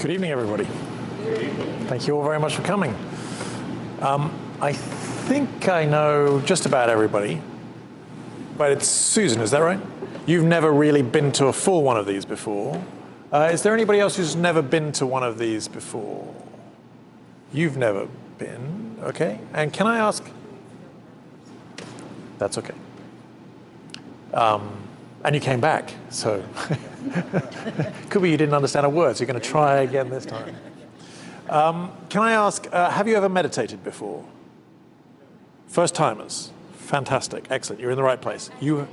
Good evening, everybody. Thank you all very much for coming. I think I know just about everybody, but it's Susan, is that right? You've never really been to a full one of these before. Is there anybody else who's never been to one of these before? You've never been, okay. And can I ask? That's okay. And you came back, so could be you didn't understand a word, so you're going to try again this time. Can I ask, have you ever meditated before? First timers. Fantastic. Excellent. You're in the right place. You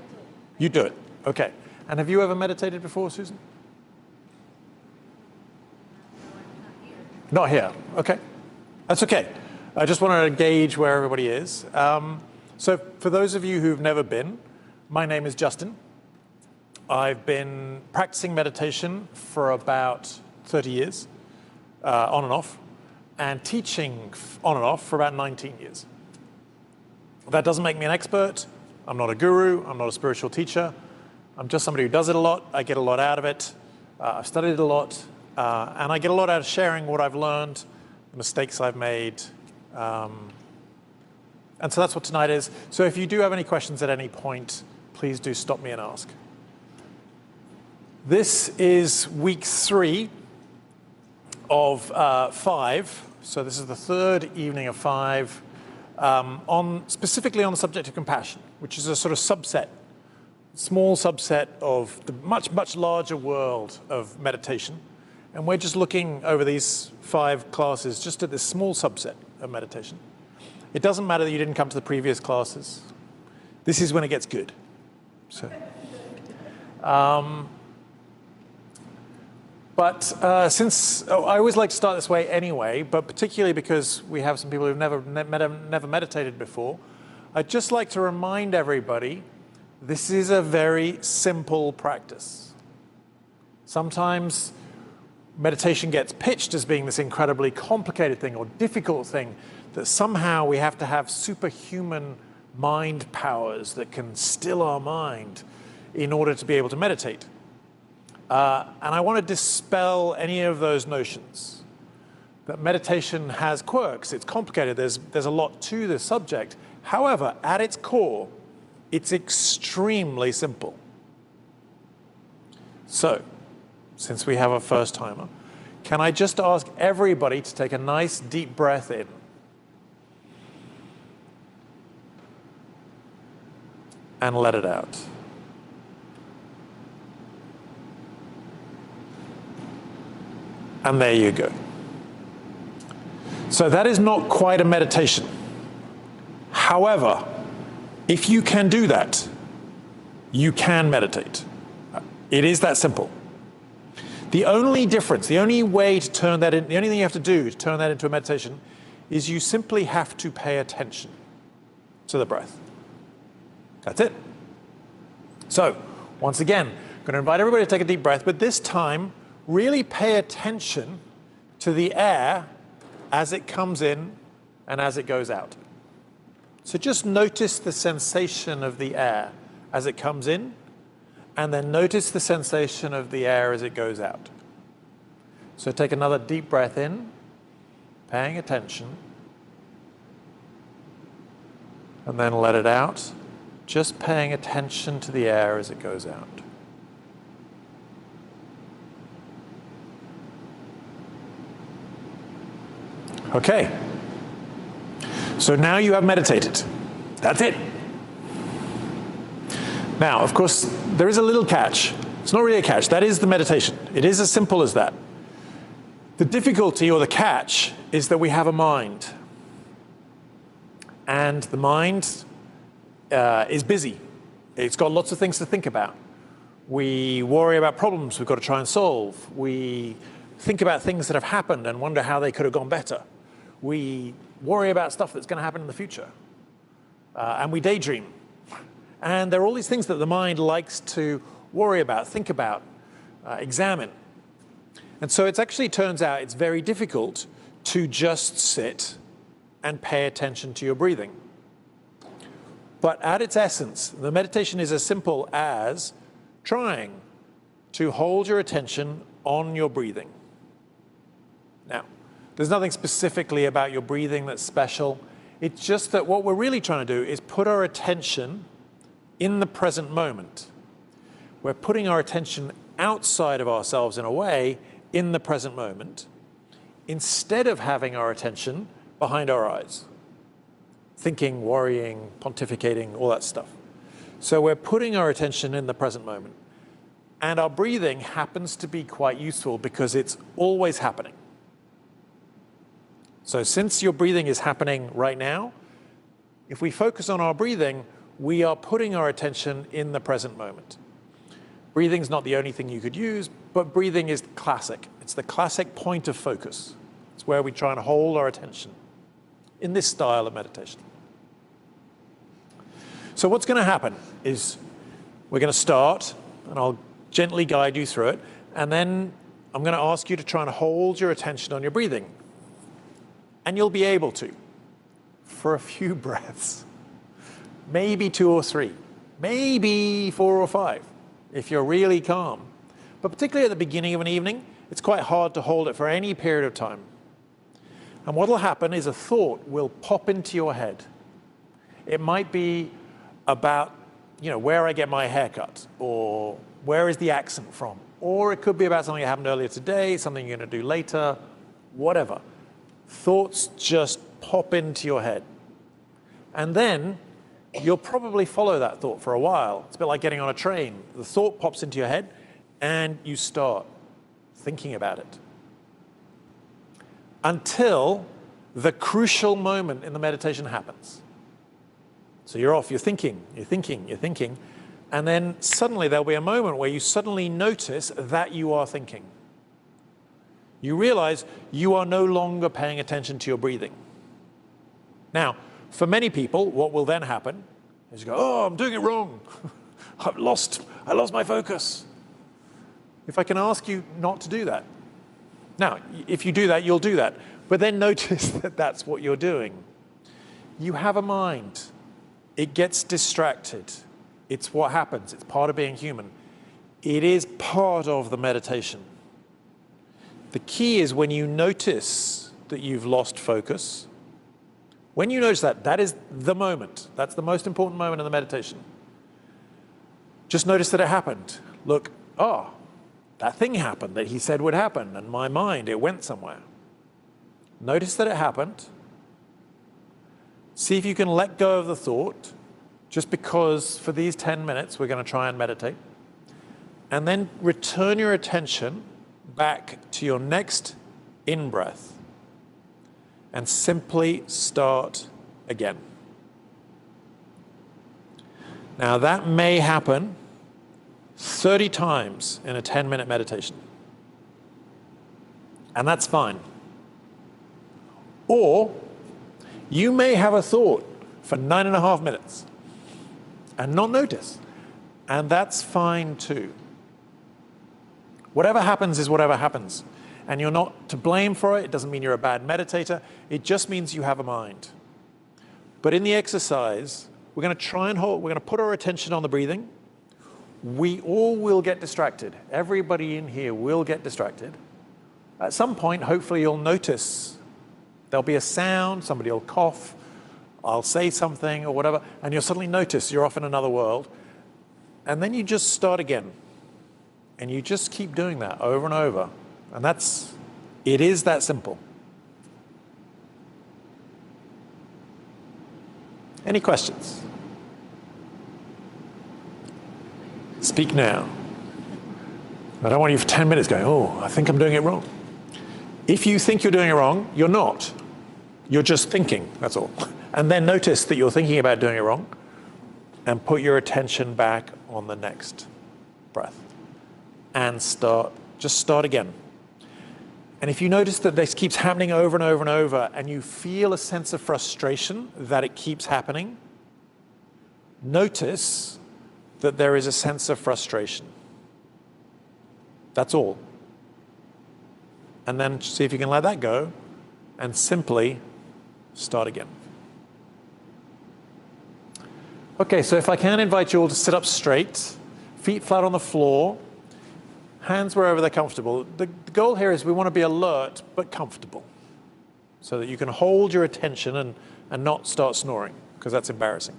do it. Okay. And have you ever meditated before, Susan? Not here. Okay. That's okay. I just wanted to gauge where everybody is. So for those of you who've never been, my name is Justin. I've been practicing meditation for about 30 years, on and off, and teaching on and off for about 19 years. That doesn't make me an expert. I'm not a guru. I'm not a spiritual teacher. I'm just somebody who does it a lot. I get a lot out of it. I've studied it a lot. And I get a lot out of sharing what I've learned, the mistakes I've made. And so that's what tonight is. So if you do have any questions at any point, please do stop me and ask. This is week 3 of 5. So this is the third evening of 5, specifically on the subject of compassion, which is a sort of subset, small subset of the much, much larger world of meditation. And we're just looking over these 5 classes just at this small subset of meditation. It doesn't matter that you didn't come to the previous classes. This is when it gets good. So, since I always like to start this way anyway, but particularly because we have some people who've never meditated before, I'd just like to remind everybody this is a very simple practice. Sometimes meditation gets pitched as being this incredibly complicated thing or difficult thing, that somehow we have to have superhuman mind powers that can still our mind in order to be able to meditate. And I want to dispel any of those notions. That meditation has quirks, it's complicated, there's a lot to this subject. However, at its core, it's extremely simple. So, since we have a first timer, can I just ask everybody to take a nice deep breath in? And let it out. And there you go. So that is not quite a meditation. However, if you can do that, you can meditate. It is that simple. The only difference, the only way to turn that in, the only thing you have to do to turn that into a meditation is you simply have to pay attention to the breath. That's it. So, once again, I'm going to invite everybody to take a deep breath, but this time, really pay attention to the air as it comes in and as it goes out. So just notice the sensation of the air as it comes in, and then notice the sensation of the air as it goes out. So take another deep breath in, paying attention, and then let it out, just paying attention to the air as it goes out. Okay, so now you have meditated. That's it. Now, of course, there is a little catch. It's not really a catch. That is the meditation. It is as simple as that. The difficulty or the catch is that we have a mind. And the mind is busy. It's got lots of things to think about. We worry about problems we've got to try and solve. We think about things that have happened and wonder how they could have gone better. We worry about stuff that's going to happen in the future. And we daydream. And there are all these things that the mind likes to worry about, think about, examine. And so it actually turns out it's very difficult to just sit and pay attention to your breathing. But at its essence, the meditation is as simple as trying to hold your attention on your breathing. Now, there's nothing specifically about your breathing that's special. It's just that what we're really trying to do is put our attention in the present moment. We're putting our attention outside of ourselves in a way in the present moment, instead of having our attention behind our eyes, thinking, worrying, pontificating, all that stuff. So we're putting our attention in the present moment. And our breathing happens to be quite useful because it's always happening. So since your breathing is happening right now, if we focus on our breathing, we are putting our attention in the present moment. Breathing's not the only thing you could use, but breathing is classic. It's the classic point of focus. It's where we try and hold our attention in this style of meditation. So what's going to happen is we're going to start, and I'll gently guide you through it, and then I'm going to ask you to try and hold your attention on your breathing. And you'll be able to, for a few breaths, maybe 2 or 3, maybe 4 or 5, if you're really calm. But particularly at the beginning of an evening, it's quite hard to hold it for any period of time. And what will happen is a thought will pop into your head. It might be about, where I get my hair cut, or where is the accent from, or it could be about something that happened earlier today, something you're going to do later, whatever. Thoughts just pop into your head. And then you'll probably follow that thought for a while. It's a bit like getting on a train. The thought pops into your head, and you start thinking about it. Until the crucial moment in the meditation happens. So you're off, you're thinking, and then suddenly there'll be a moment where you suddenly notice that you are thinking. You realize you are no longer paying attention to your breathing. Now, for many people, what will then happen is you go, oh, I'm doing it wrong. I lost my focus. If I can ask you not to do that. Now, if you do that, you'll do that. But then notice that that's what you're doing. You have a mind. It gets distracted. It's what happens. It's part of being human. It is part of the meditation. The key is when you notice that you've lost focus, when you notice that, that is the moment. That's the most important moment in the meditation. Just notice that it happened. Look, that thing happened that he said would happen, and my mind, it went somewhere. Notice that it happened. See if you can let go of the thought, just because for these 10 minutes we're going to try and meditate. And then return your attention back to your next in-breath and simply start again. Now that may happen 30 times in a 10-minute meditation. And that's fine. Or you may have a thought for 9.5 minutes and not notice. And that's fine too. Whatever happens is whatever happens. And you're not to blame for it. It doesn't mean you're a bad meditator. It just means you have a mind. But in the exercise, we're going to try and we're going to put our attention on the breathing. We all will get distracted. Everybody in here will get distracted. At some point, hopefully you'll notice there'll be a sound, somebody will cough, I'll say something or whatever, and you'll suddenly notice you're off in another world. And then you just start again. And you just keep doing that over and over. And it is that simple. Any questions? Speak now. I don't want you for 10 minutes going, oh, I think I'm doing it wrong. If you think you're doing it wrong, you're not. You're just thinking, that's all. And then notice that you're thinking about doing it wrong and put your attention back on the next breath. And just start again. And if you notice that this keeps happening over and over and over, and you feel a sense of frustration that it keeps happening, notice that there is a sense of frustration. That's all. And then see if you can let that go and simply start again. Okay, so if I can invite you all to sit up straight, feet flat on the floor, Hands wherever they're comfortable. The goal here is we want to be alert but comfortable so that you can hold your attention and not start snoring, because that's embarrassing.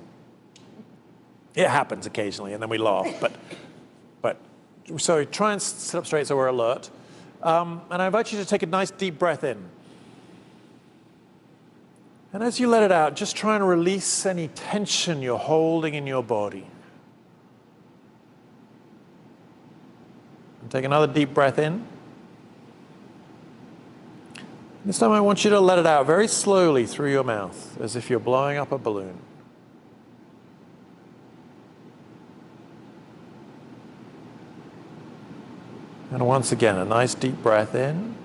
It happens occasionally and then we laugh, but so try and sit up straight so we're alert. And I invite you to take a nice deep breath in. And as you let it out, just try and release any tension you're holding in your body. And take another deep breath in. This time I want you to let it out very slowly through your mouth, as if you're blowing up a balloon. And once again, a nice deep breath in.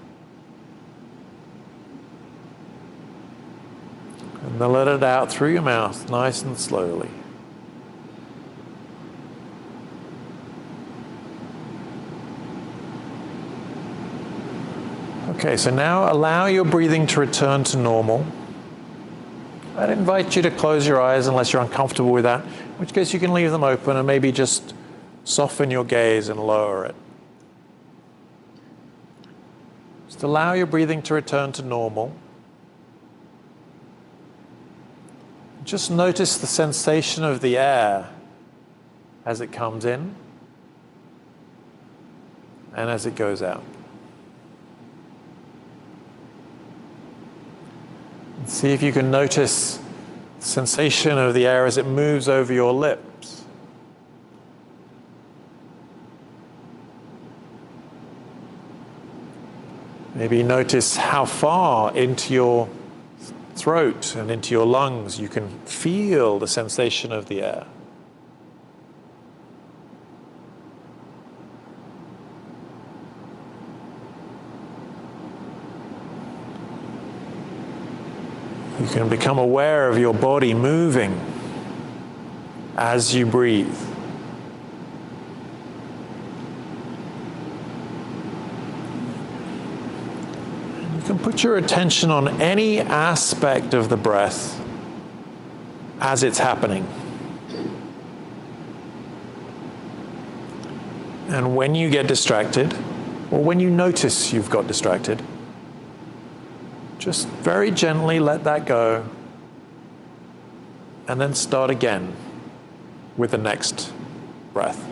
And then let it out through your mouth, nice and slowly. Okay, so now allow your breathing to return to normal. I'd invite you to close your eyes unless you're uncomfortable with that, in which case you can leave them open and maybe just soften your gaze and lower it. Just allow your breathing to return to normal. Just notice the sensation of the air as it comes in and as it goes out. And see if you can notice the sensation of the air as it moves over your lips. Maybe notice how far into your throat and into your lungs you can feel the sensation of the air. You can become aware of your body moving as you breathe. You can put your attention on any aspect of the breath as it's happening. And when you get distracted, or when you notice you've got distracted, just very gently let that go and then start again with the next breath.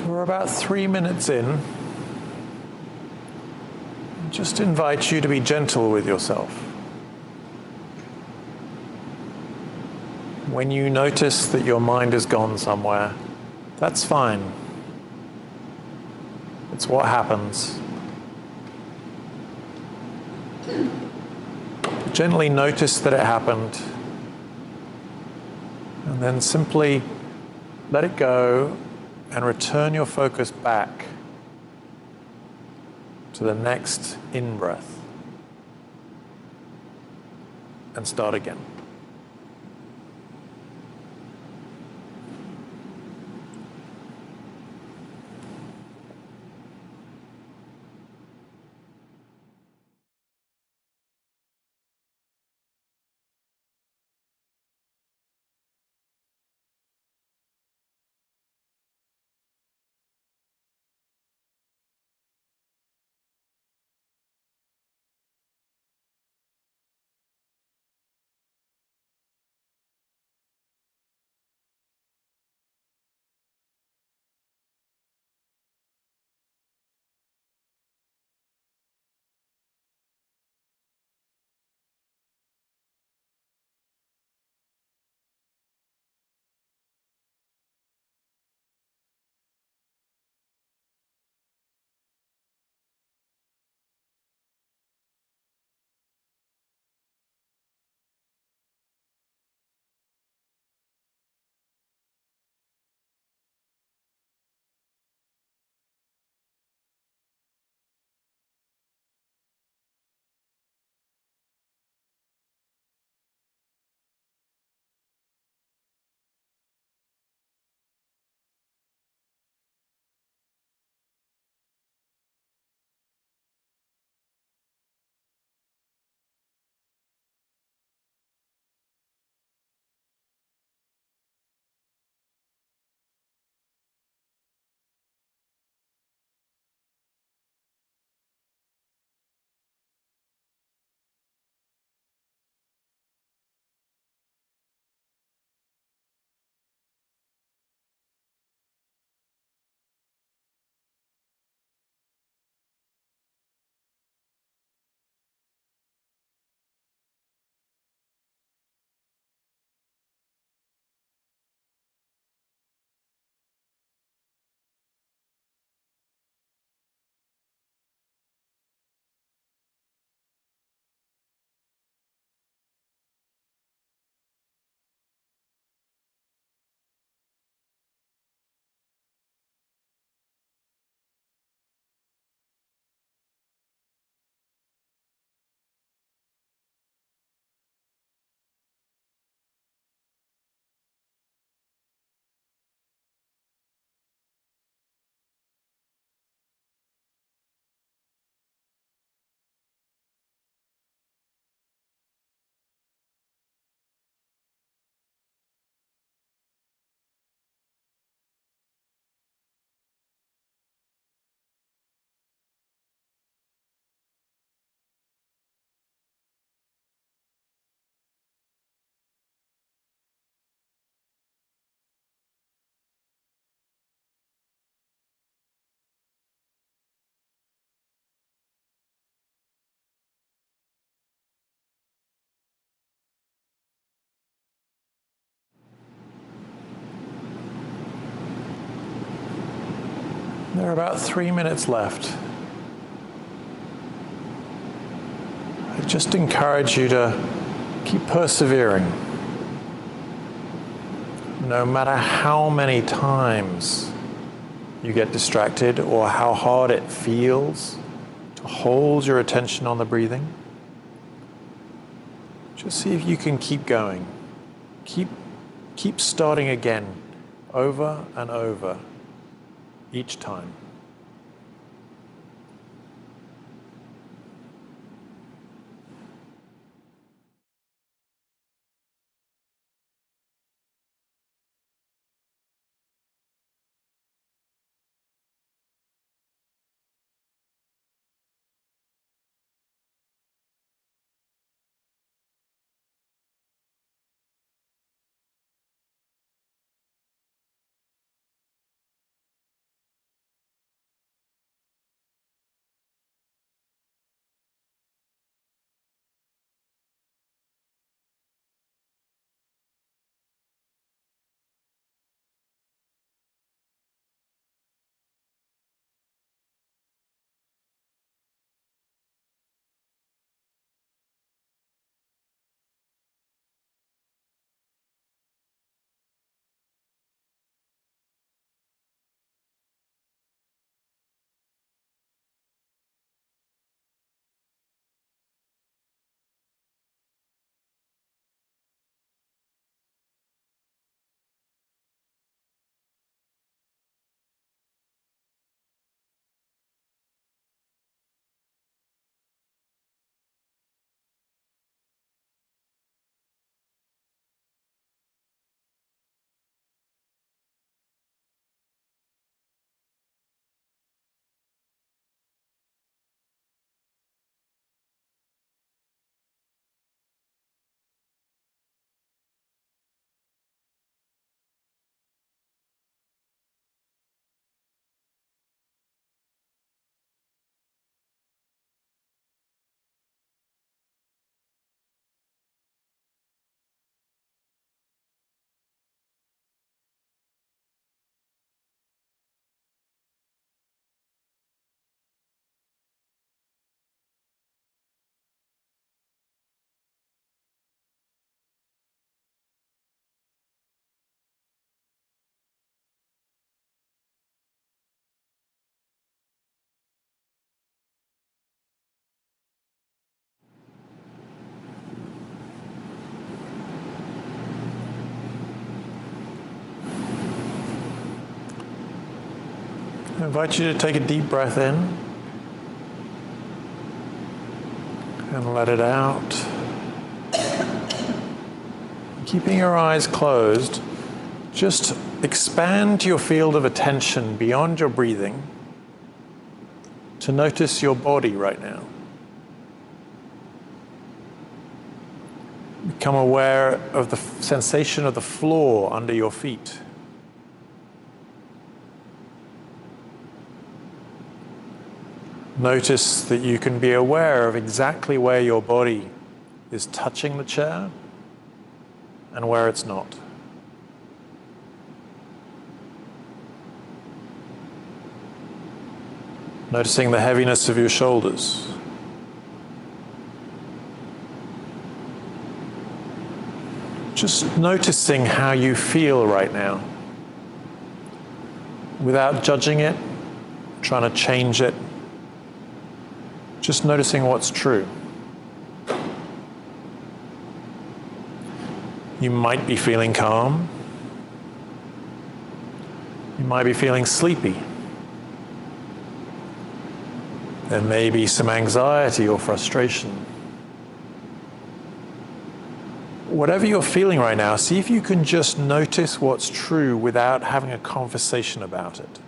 So we're about 3 minutes in. Just invite you to be gentle with yourself. When you notice that your mind has gone somewhere, that's fine. It's what happens. Gently notice that it happened, and then simply let it go and return your focus back to the next in-breath and start again. There are about 3 minutes left. I just encourage you to keep persevering. No matter how many times you get distracted or how hard it feels to hold your attention on the breathing, just see if you can keep going. Keep starting again, over and over, each time. I invite you to take a deep breath in and let it out. Keeping your eyes closed, just expand your field of attention beyond your breathing to notice your body right now. Become aware of the sensation of the floor under your feet. Notice that you can be aware of exactly where your body is touching the chair and where it's not. Noticing the heaviness of your shoulders. Just noticing how you feel right now, without judging it, trying to change it. Just noticing what's true. You might be feeling calm. You might be feeling sleepy. There may be some anxiety or frustration. Whatever you're feeling right now, see if you can just notice what's true without having a conversation about it.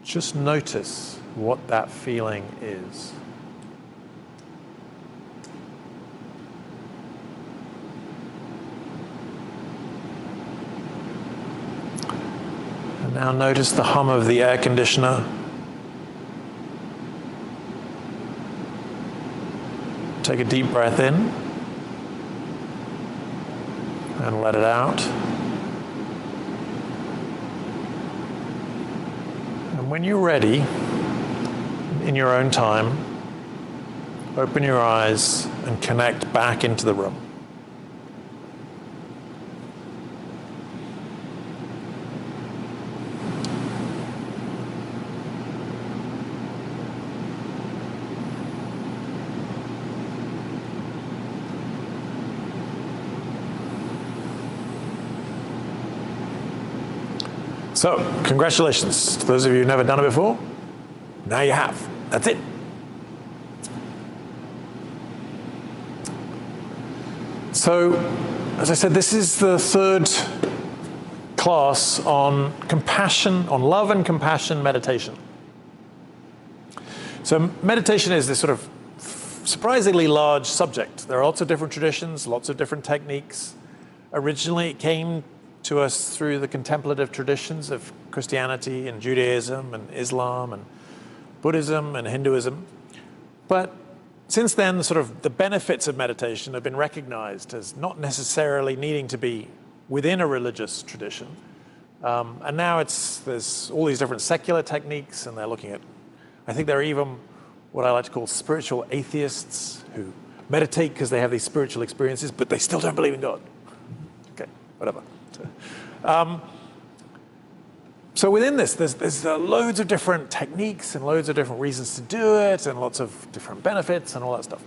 Just notice what that feeling is. And now notice the hum of the air conditioner. Take a deep breath in and let it out. And when you're ready, in your own time, open your eyes and connect back into the room. So, congratulations to those of you who've never done it before. Now you have. That's it. So, as I said, this is the third class on compassion, on love and compassion meditation. So meditation is this sort of surprisingly large subject. There are lots of different traditions, lots of different techniques. Originally, it came to us through the contemplative traditions of Christianity and Judaism and Islam and Buddhism and Hinduism. But since then, the benefits of meditation have been recognized as not necessarily needing to be within a religious tradition. And now there's all these different secular techniques, and they're looking at, I think there are even what I like to call spiritual atheists who meditate because they have these spiritual experiences, but they still don't believe in God. Okay, whatever. So within this, there's loads of different techniques and loads of different reasons to do it and lots of different benefits and all that stuff.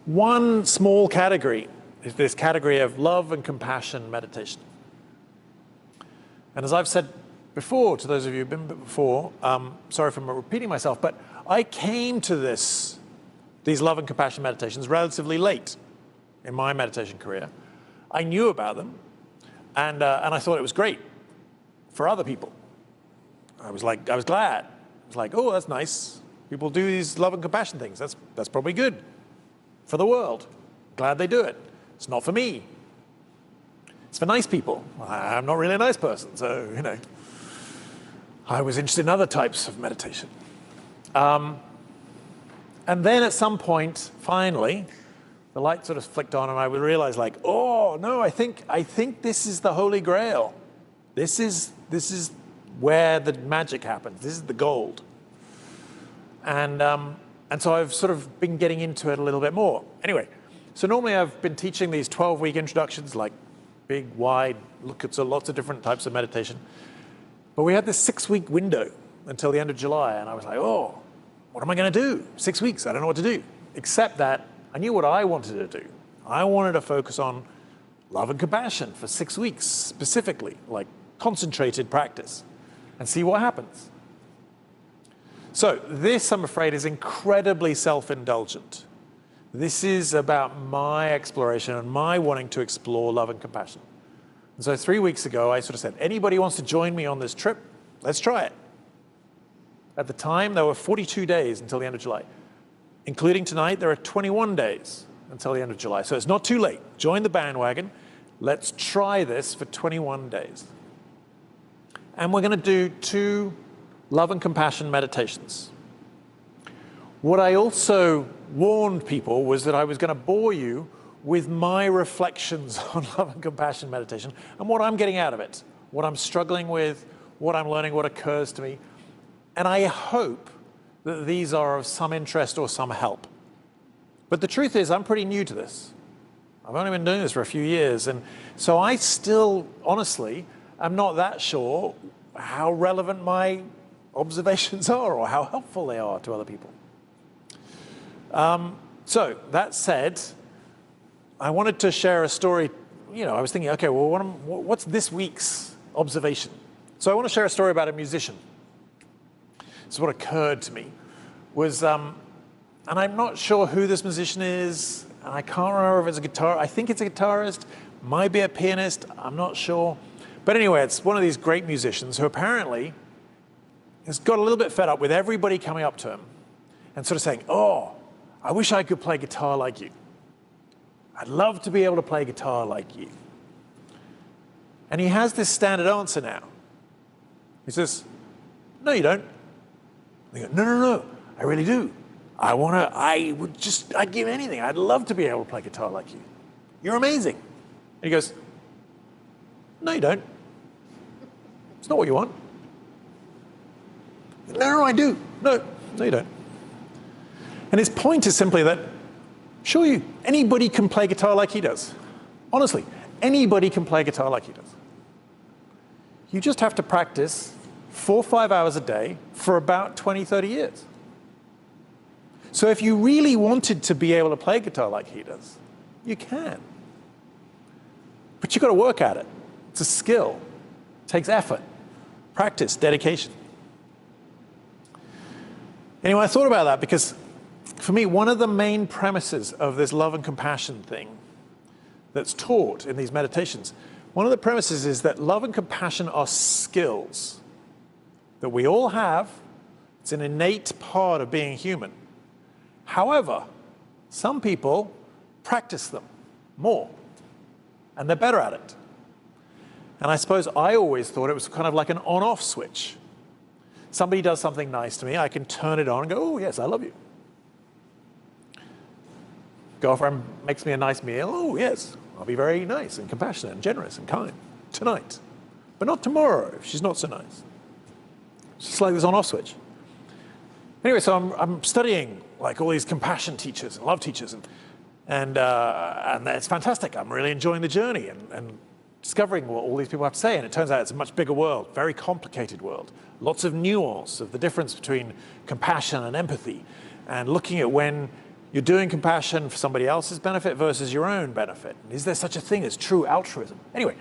One small category is this category of love and compassion meditation. And as I've said before, to those of you who've been before, sorry for repeating myself, but I came to these love and compassion meditations relatively late in my meditation career. I knew about them, and I thought it was great for other people. I was glad. I was like, oh, that's nice. People do these love and compassion things. That's probably good for the world. Glad they do it. It's not for me. It's for nice people. I'm not really a nice person, so, I was interested in other types of meditation. And then at some point, finally, the light sort of flicked on, and I would realize, oh, no, I think this is the Holy Grail. This is where the magic happens. This is the gold. And so I've sort of been getting into it a little bit more. Anyway, so normally I've been teaching these 12-week introductions, big, wide, look at lots of different types of meditation. But we had this 6-week window until the end of July, and I was like, oh, what am I going to do? 6 weeks, I don't know what to do. Except that I knew what I wanted to do. I wanted to focus on love and compassion for 6 weeks, specifically, concentrated practice, and see what happens. So this, I'm afraid, is incredibly self-indulgent. This is about my exploration and my wanting to explore love and compassion. And so 3 weeks ago, I sort of said, anybody wants to join me on this trip? Let's try it. At the time, there were 42 days until the end of July. Including tonight, there are 21 days until the end of July. So it's not too late. Join the bandwagon. Let's try this for 21 days. And we're going to do 2 love and compassion meditations. What I also warned people was that I was going to bore you with my reflections on love and compassion meditation and what I'm getting out of it, what I'm struggling with, what I'm learning, what occurs to me. And I hope that these are of some interest or some help. But the truth is, I'm pretty new to this. I've only been doing this for a few years, and so I still, honestly, am not that sure how relevant my observations are or how helpful they are to other people. So that said, I wanted to share a story. You know, I was thinking, okay, well, what's this week's observation? So I want to share a story about a musician. So what occurred to me was, and I'm not sure who this musician is, and I can't remember if it's a guitar. I think it's a guitarist, might be a pianist, I'm not sure. But anyway, it's one of these great musicians who apparently has got a little bit fed up with everybody coming up to him and sort of saying, oh, I wish I could play guitar like you. I'd love to be able to play guitar like you. And he has this standard answer now. He says, no, you don't. They go, no, I really do. I'd give anything. I'd love to be able to play guitar like you. You're amazing. And he goes, no, you don't. It's not what you want. No, I do. No, you don't. And his point is simply that, sure, anybody can play guitar like he does. Honestly, anybody can play guitar like he does. You just have to practice 4 or 5 hours a day for about 20, 30 years. So if you really wanted to be able to play guitar like he does, you can. But you've got to work at it. It's a skill. It takes effort, practice, dedication. Anyway, I thought about that because for me, one of the main premises of this love and compassion thing that's taught in these meditations, one of the premises is that love and compassion are skills that we all have. It's an innate part of being human. However, some people practice them more, and they're better at it. And I suppose I always thought it was kind of like an on-off switch. Somebody does something nice to me, I can turn it on and go, oh, yes, I love you. Girlfriend makes me a nice meal, oh, yes, I'll be very nice and compassionate and generous and kind tonight. But not tomorrow if she's not so nice. It's just like this on-off switch. Anyway, so I'm studying like all these compassion teachers and love teachers, and it's fantastic. I'm really enjoying the journey and discovering what all these people have to say. And it turns out it's a much bigger world, very complicated world. Lots of nuance of the difference between compassion and empathy, and looking at when you're doing compassion for somebody else's benefit versus your own benefit. Is there such a thing as true altruism? Anyway,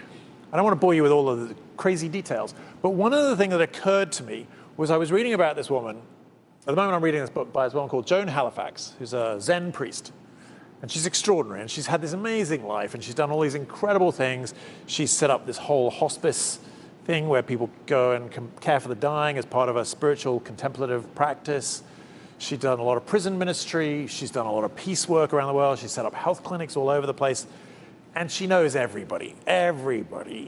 I don't want to bore you with all of the crazy details, but one other thing that occurred to me was I was reading about this woman. At the moment, I'm reading this book by this woman called Joan Halifax, who's a Zen priest. And she's extraordinary, and she's had this amazing life, and she's done all these incredible things. She's set up this whole hospice thing where people go and care for the dying as part of a spiritual contemplative practice. She's done a lot of prison ministry. She's done a lot of peace work around the world. She's set up health clinics all over the place. And she knows everybody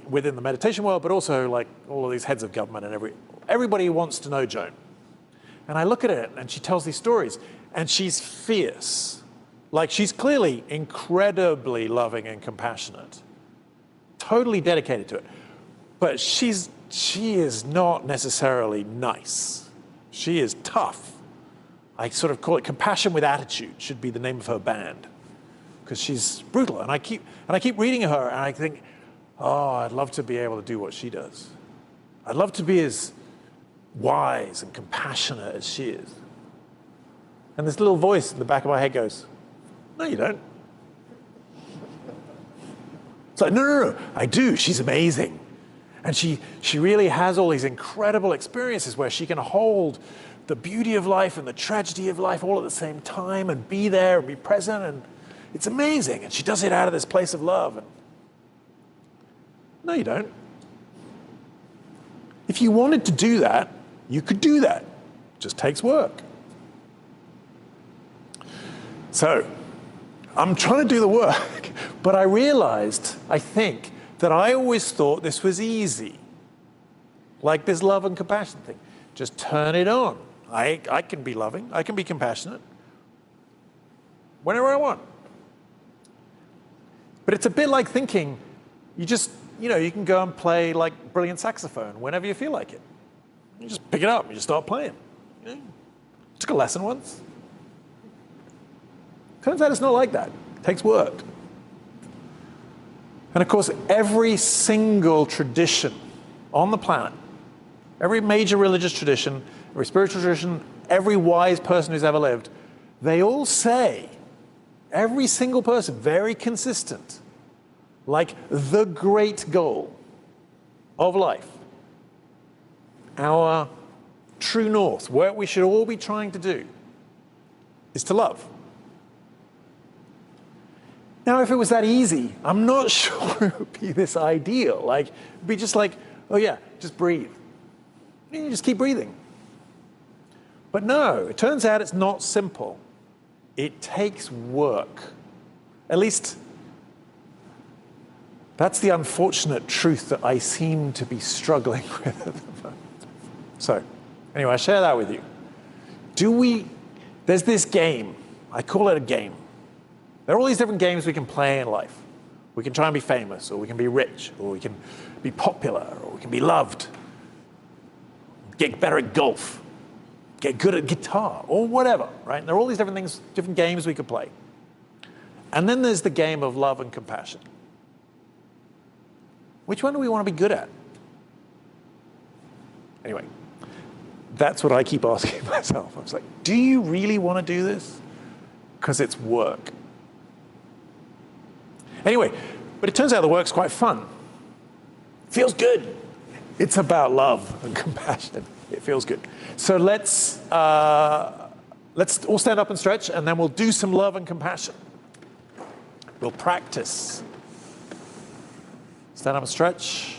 within the meditation world, but also like all of these heads of government and everybody wants to know Joan. And I look at it, and she tells these stories, and she's fierce. Like, she's clearly incredibly loving and compassionate, totally dedicated to it. But she is not necessarily nice. She is tough. I sort of call it compassion with attitude should be the name of her band, because she's brutal. And I keep reading her, and I think, oh, I'd love to be able to do what she does. I'd love to be as wise and compassionate as she is. And this little voice in the back of my head goes, no, you don't. It's like, no, I do. She's amazing. And she really has all these incredible experiences where she can hold the beauty of life and the tragedy of life all at the same time and be there and be present, and it's amazing. And she does it out of this place of love. And no, you don't. If you wanted to do that, you could do that. It just takes work. So I'm trying to do the work, but I realized, I think, that I always thought this was easy. Like this love and compassion thing. Just turn it on. I can be loving, I can be compassionate whenever I want. But it's a bit like thinking, you can go and play like brilliant saxophone whenever you feel like it. You just pick it up and you just start playing. Took a lesson once. Turns out it's not like that. It takes work. And of course, every single tradition on the planet, every major religious tradition, every spiritual tradition, every wise person who's ever lived, they all say, every single person, very consistent, like the great goal of life, our true north, what we should all be trying to do, is to love. Now, if it was that easy, I'm not sure it would be this ideal. Like, it'd be just like, oh yeah, just breathe. You just keep breathing. But no, it turns out it's not simple. It takes work. At least, that's the unfortunate truth that I seem to be struggling with at the moment. So, anyway, I share that with you. There's this game. I call it a game. There are all these different games we can play in life. We can try and be famous, or we can be rich, or we can be popular, or we can be loved. Get better at golf, get good at guitar, or whatever, right? There are all these different things, different games we could play. And then there's the game of love and compassion. Which one do we want to be good at? Anyway, that's what I keep asking myself. I was like, do you really want to do this? Because it's work. Anyway, but it turns out the work's quite fun. Feels good. It's about love and compassion. It feels good. So let's all stand up and stretch, and then we'll do some love and compassion. We'll practice. Stand up and stretch.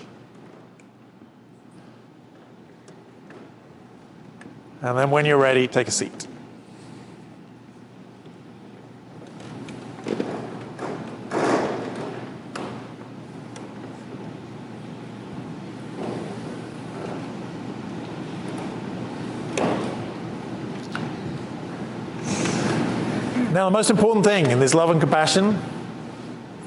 And then when you're ready, take a seat. Now, the most important thing in this love and compassion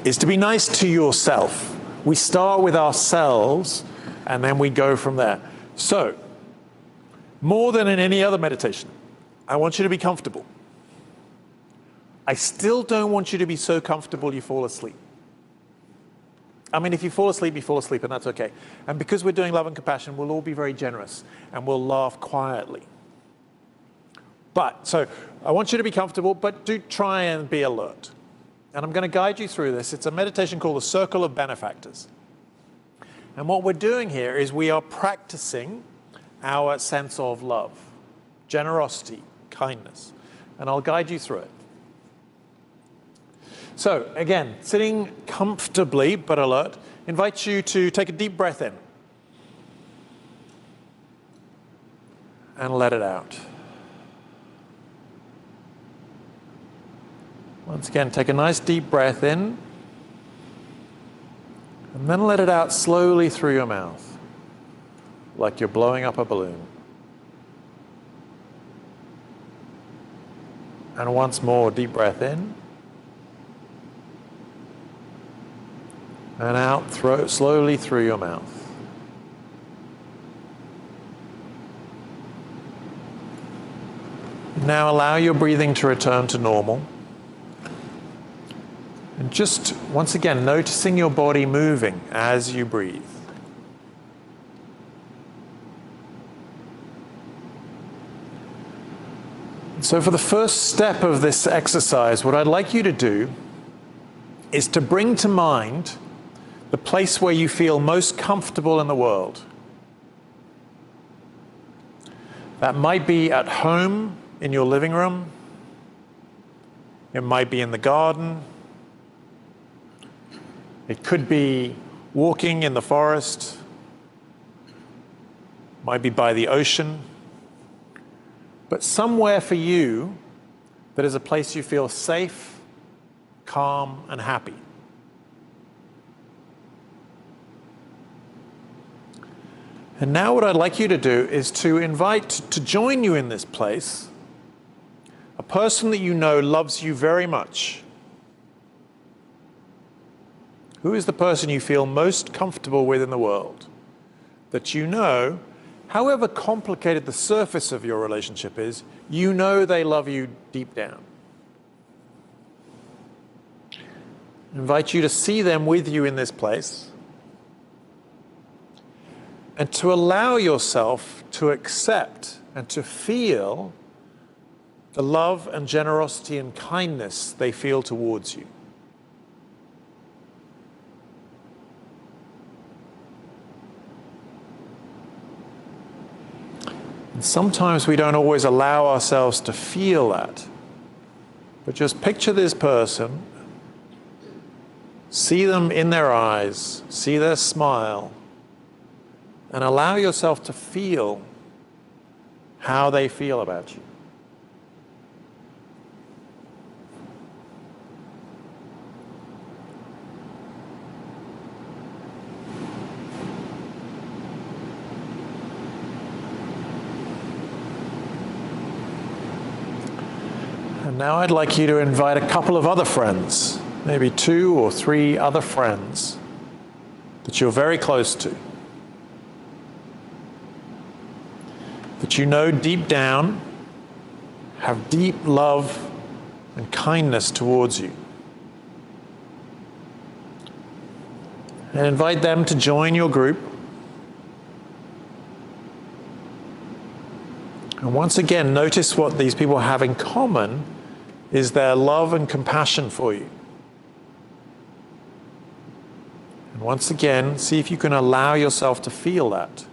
is to be nice to yourself. We start with ourselves, and then we go from there. So, more than in any other meditation, I want you to be comfortable. I still don't want you to be so comfortable you fall asleep. I mean, if you fall asleep, and that's okay. And because we're doing love and compassion, we'll all be very generous, and we'll laugh quietly. So I want you to be comfortable, but do try and be alert. And I'm going to guide you through this. It's a meditation called the Circle of Benefactors. And what we're doing here is we are practicing our sense of love, generosity, kindness. And I'll guide you through it. So again, sitting comfortably but alert, invite you to take a deep breath in. And let it out. Once again, take a nice deep breath in, and then let it out slowly through your mouth, like you're blowing up a balloon. And once more, deep breath in, and out slowly through your mouth. Now allow your breathing to return to normal. And just, once again, noticing your body moving as you breathe. So for the first step of this exercise, what I'd like you to do is to bring to mind the place where you feel most comfortable in the world. That might be at home in your living room. It might be in the garden. It could be walking in the forest. It might be by the ocean. But somewhere for you that is a place you feel safe, calm, and happy. And now what I'd like you to do is to invite to join you in this place a person that you know loves you very much. Who is the person you feel most comfortable with in the world? That you know, however complicated the surface of your relationship is, you know they love you deep down. I invite you to see them with you in this place and to allow yourself to accept and to feel the love and generosity and kindness they feel towards you. And sometimes we don't always allow ourselves to feel that. But just picture this person, see them in their eyes, see their smile, and allow yourself to feel how they feel about you. And now I'd like you to invite a couple of other friends, maybe 2 or 3 other friends that you're very close to, that you know deep down have deep love and kindness towards you. And invite them to join your group. And once again, notice what these people have in common is their love and compassion for you. And once again, see if you can allow yourself to feel that.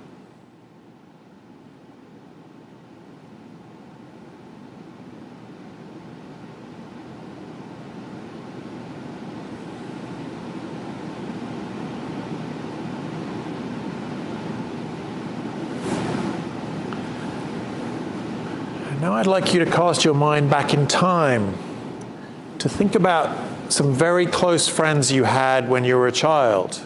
Now I'd like you to cast your mind back in time to think about some very close friends you had when you were a child.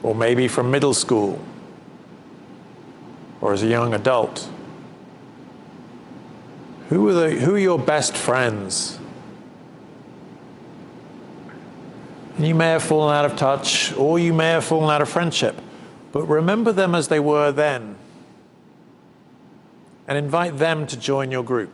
Or maybe from middle school, or as a young adult. Who are your best friends? And you may have fallen out of touch, or you may have fallen out of friendship, but remember them as they were then. And invite them to join your group.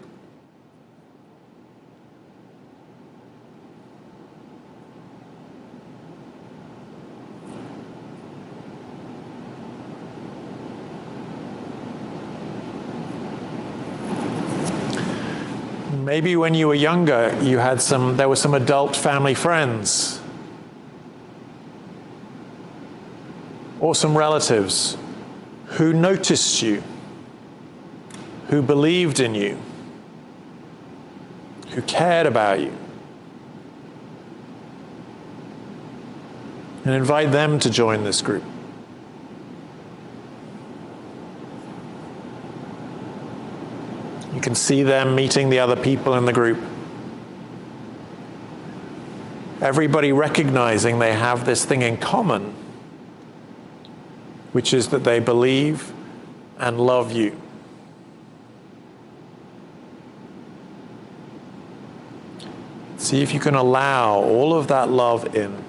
Maybe when you were younger, there were some adult family friends, or some relatives who noticed you, who believed in you, who cared about you. And invite them to join this group. You can see them meeting the other people in the group. Everybody recognizing they have this thing in common, which is that they believe and love you. See if you can allow all of that love in.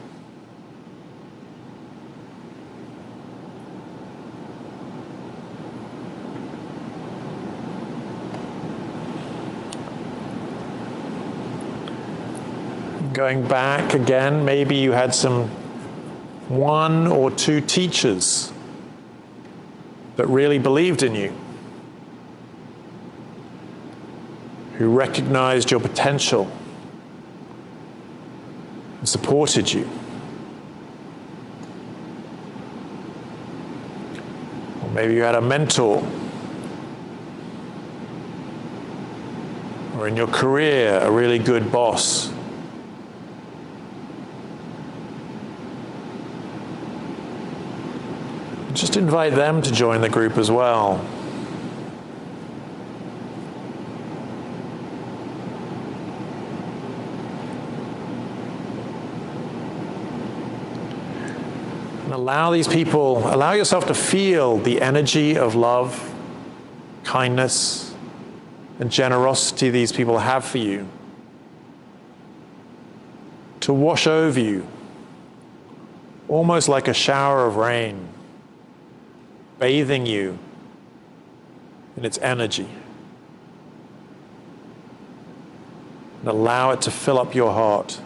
Going back again, maybe you had 1 or 2 teachers that really believed in you, who recognized your potential and supported you. Maybe you had a mentor, or in your career, a really good boss. Just invite them to join the group as well. And allow yourself to feel the energy of love, kindness, and generosity these people have for you, to wash over you, almost like a shower of rain, bathing you in its energy. And allow it to fill up your heart.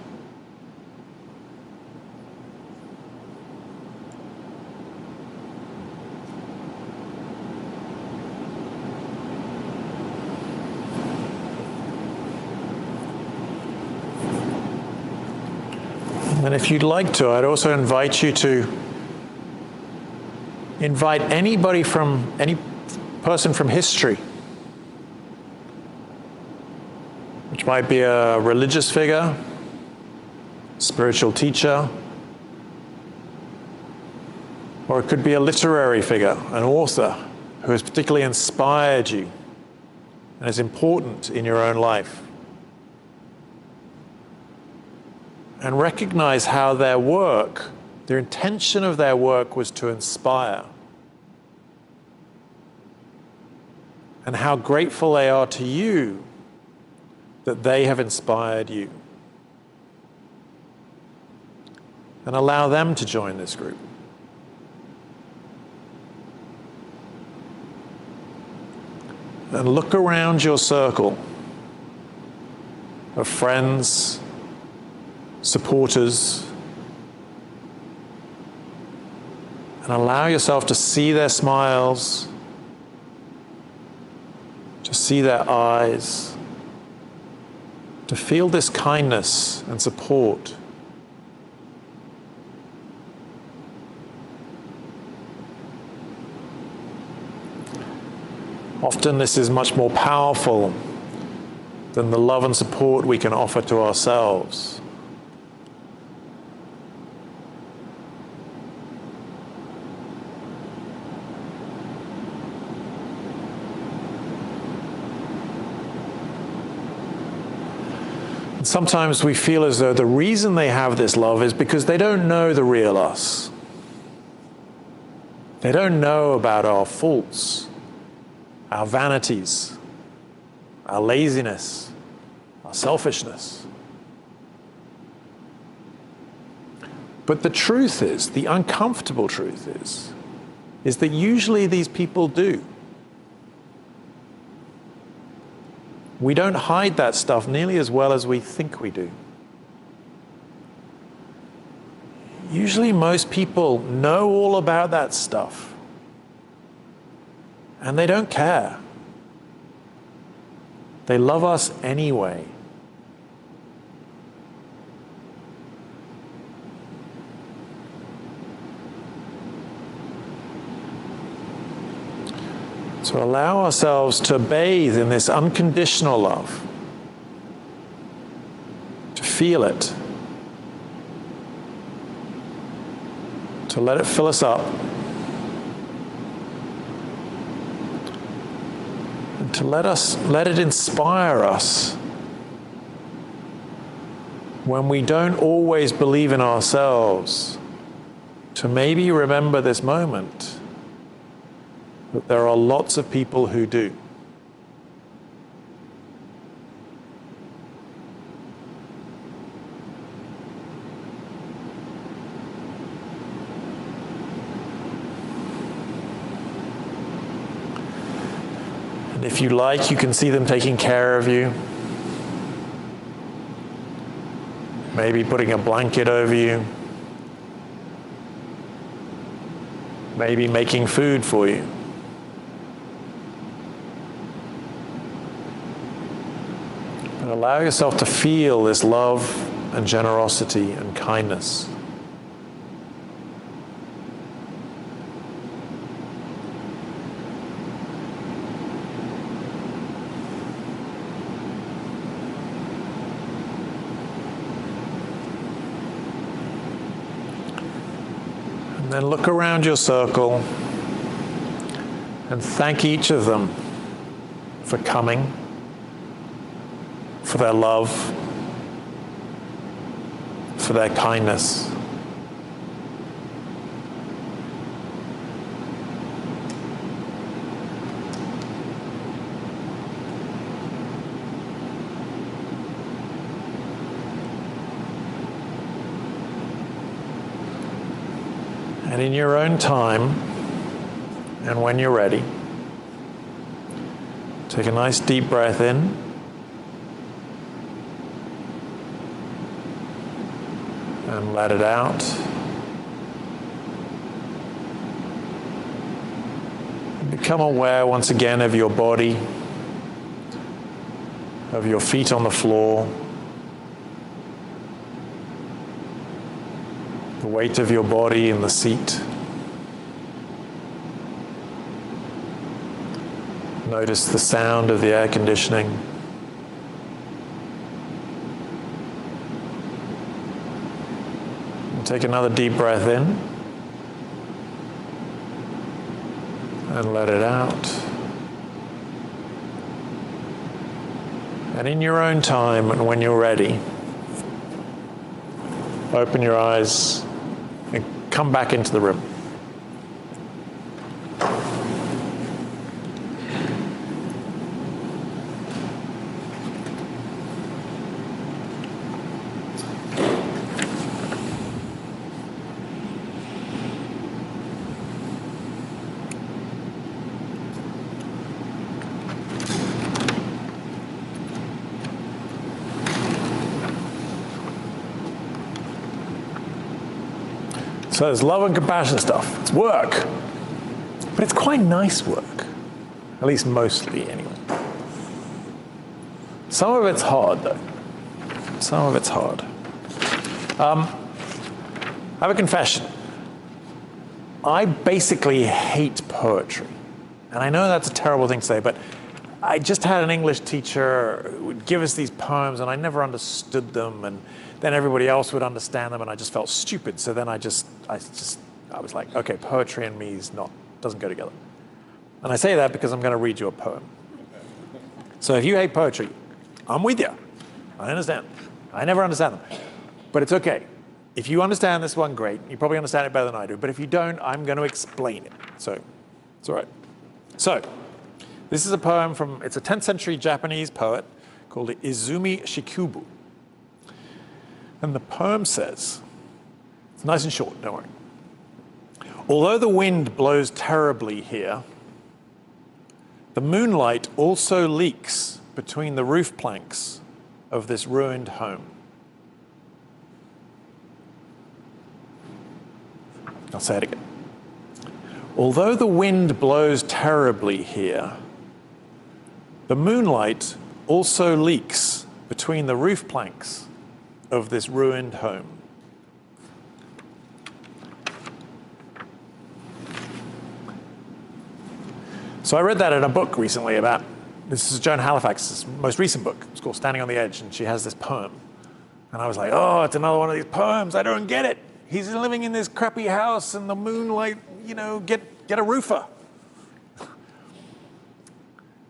And if you'd like to, I'd also invite you to invite any person from history, which might be a religious figure, spiritual teacher, or it could be a literary figure, an author who has particularly inspired you and is important in your own life. And recognize how their intention of their work was to inspire. And how grateful they are to you that they have inspired you. And allow them to join this group. And look around your circle of friends, supporters, and allow yourself to see their smiles, to see their eyes, to feel this kindness and support. Often this is much more powerful than the love and support we can offer to ourselves. Sometimes we feel as though the reason they have this love is because they don't know the real us. They don't know about our faults, our vanities, our laziness, our selfishness. But the truth is, the uncomfortable truth is that usually these people do. We don't hide that stuff nearly as well as we think we do. Usually most people know all about that stuff, and they don't care. They love us anyway. So allow ourselves to bathe in this unconditional love, to feel it, to let it fill us up, and to let it inspire us when we don't always believe in ourselves, to maybe remember this moment. But there are lots of people who do. And if you like, you can see them taking care of you. Maybe putting a blanket over you. Maybe making food for you. And allow yourself to feel this love and generosity and kindness. then look around your circle and thank each of them for coming, for their love, for their kindness. And in your own time, and when you're ready, take a nice deep breath in. And let it out. Become aware once again of your body, of your feet on the floor, the weight of your body in the seat. Notice the sound of the air conditioning. Take another deep breath in and let it out. And in your own time and when you're ready, open your eyes and come back into the room. So there's love and compassion stuff. It's work. But it's quite nice work. At least mostly, anyway. Some of it's hard, though. Some of it's hard. I have a confession. I basically hate poetry. And I know that's a terrible thing to say, but I just had an English teacher who would give us these poems, and I never understood them, and then everybody else would understand them, and I just felt stupid. So then I was like, okay, poetry and me doesn't go together. And I say that because I'm going to read you a poem. So if you hate poetry, I'm with you. I understand. I never understand them. But it's okay. If you understand this one, great. You probably understand it better than I do. But if you don't, I'm going to explain it. So it's all right. So this is a poem it's a 10th century Japanese poet called Izumi Shikubu. And the poem says, it's nice and short, don't worry. Although the wind blows terribly here, the moonlight also leaks between the roof planks of this ruined home. I'll say it again. Although the wind blows terribly here, the moonlight also leaks between the roof planks of this ruined home. So I read that in a book recently this is Joan Halifax's most recent book. It's called Standing on the Edge, and she has this poem. And I was like, oh, it's another one of these poems. I don't get it. He's living in this crappy house and the moonlight, get a roofer.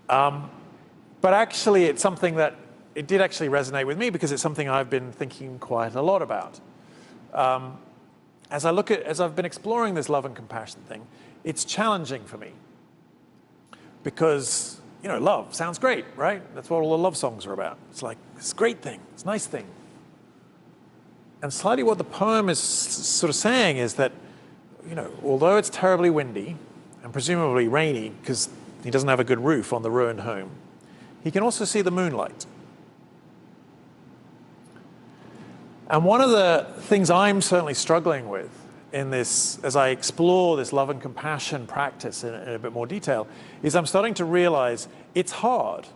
But actually, it's something that it did actually resonate with me because it's something I've been thinking quite a lot about. As I've been exploring this love and compassion thing, it's challenging for me because, love sounds great, right? That's what all the love songs are about. It's like, it's a great thing, it's a nice thing. And slightly what the poem is sort of saying is that, although it's terribly windy and presumably rainy because he doesn't have a good roof on the ruined home, he can also see the moonlight. And one of the things I'm certainly struggling with in this, as I explore this love and compassion practice in a bit more detail, is I'm starting to realize it's hard.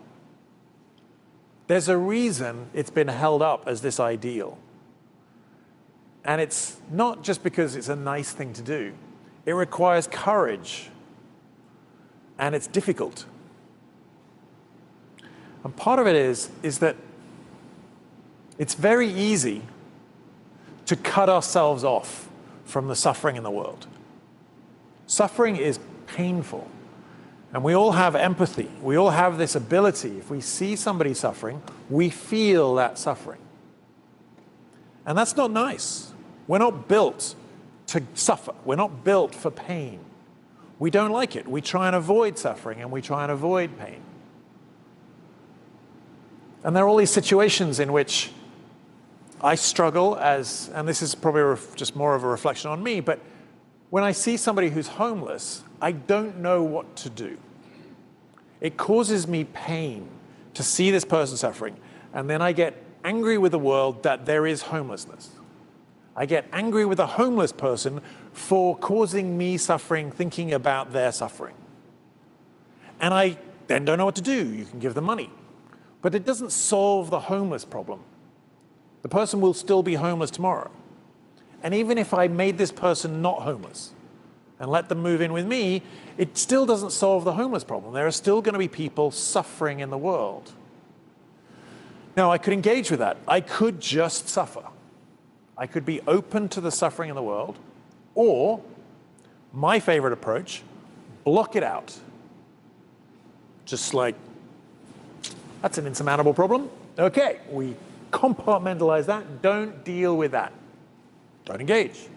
There's a reason it's been held up as this ideal. And it's not just because it's a nice thing to do. It requires courage. And it's difficult. And part of it is that it's very easy to cut ourselves off from the suffering in the world. Suffering is painful. And we all have empathy. We all have this ability. If we see somebody suffering, we feel that suffering. And that's not nice. We're not built to suffer. We're not built for pain. We don't like it. We try and avoid suffering, and we try and avoid pain. And there are all these situations in which I struggle as, and this is probably just more of a reflection on me, but when I see somebody who's homeless, I don't know what to do. It causes me pain to see this person suffering, and then I get angry with the world that there is homelessness. I get angry with a homeless person for causing me suffering, thinking about their suffering. And I then don't know what to do. You can give them money. But it doesn't solve the homeless problem. The person will still be homeless tomorrow. And even if I made this person not homeless and let them move in with me, it still doesn't solve the homeless problem. There are still going to be people suffering in the world. Now, I could engage with that. I could just suffer. I could be open to the suffering in the world, or my favorite approach, block it out. Just like, that's an insurmountable problem. Okay, we compartmentalize that. Don't deal with that. Don't engage.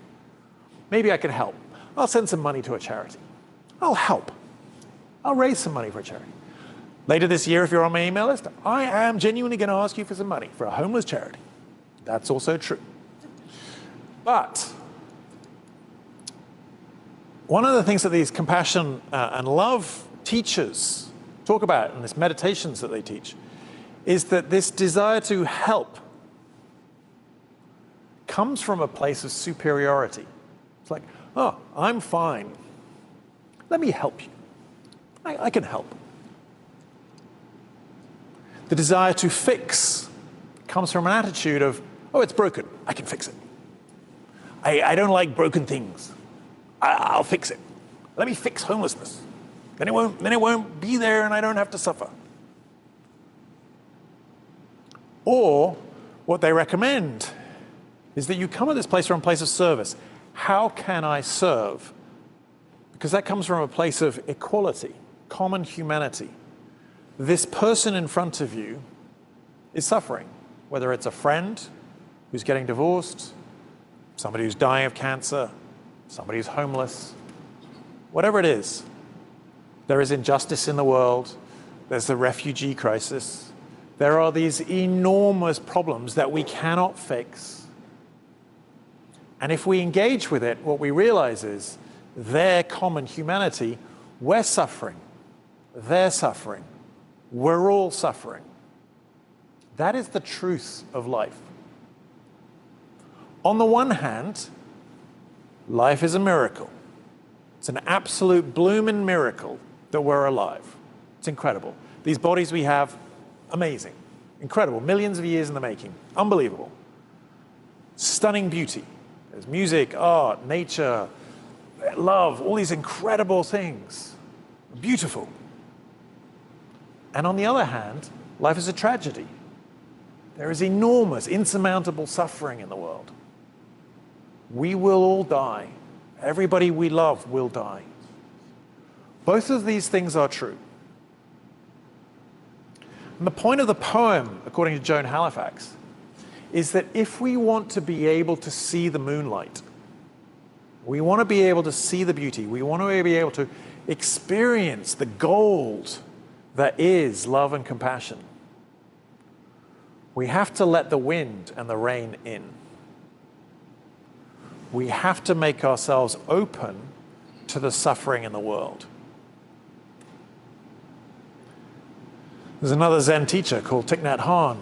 Maybe I can help. I'll send some money to a charity. I'll help. I'll raise some money for a charity. Later this year, if you're on my email list, I am genuinely going to ask you for some money for a homeless charity. That's also true. But one of the things that these compassion and love teachers talk about in these meditations that they teach is that this desire to help comes from a place of superiority. It's like, oh, I'm fine. Let me help you. I can help. The desire to fix comes from an attitude of, oh, it's broken. I can fix it. I don't like broken things. I'll fix it. Let me fix homelessness. Then it won't be there and I don't have to suffer. Or what they recommend is that you come at this place from a place of service. How can I serve? Because that comes from a place of equality, common humanity. This person in front of you is suffering, whether it's a friend who's getting divorced, somebody who's dying of cancer, somebody who's homeless, whatever it is. There is injustice in the world. There's the refugee crisis. There are these enormous problems that we cannot fix. And if we engage with it, what we realize is their common humanity, we're suffering, they're suffering, we're all suffering. That is the truth of life. On the one hand, life is a miracle. It's an absolute blooming miracle that we're alive. It's incredible. These bodies we have, amazing, incredible, millions of years in the making, unbelievable. Stunning beauty. There's music, art, nature, love, all these incredible things. Beautiful. And on the other hand, life is a tragedy. There is enormous, insurmountable suffering in the world. We will all die. Everybody we love will die. Both of these things are true. And the point of the poem, according to Joan Halifax, is that if we want to be able to see the moonlight, we want to be able to see the beauty, we want to be able to experience the gold that is love and compassion, we have to let the wind and the rain in. We have to make ourselves open to the suffering in the world. There's another Zen teacher called Thich Nhat Hanh.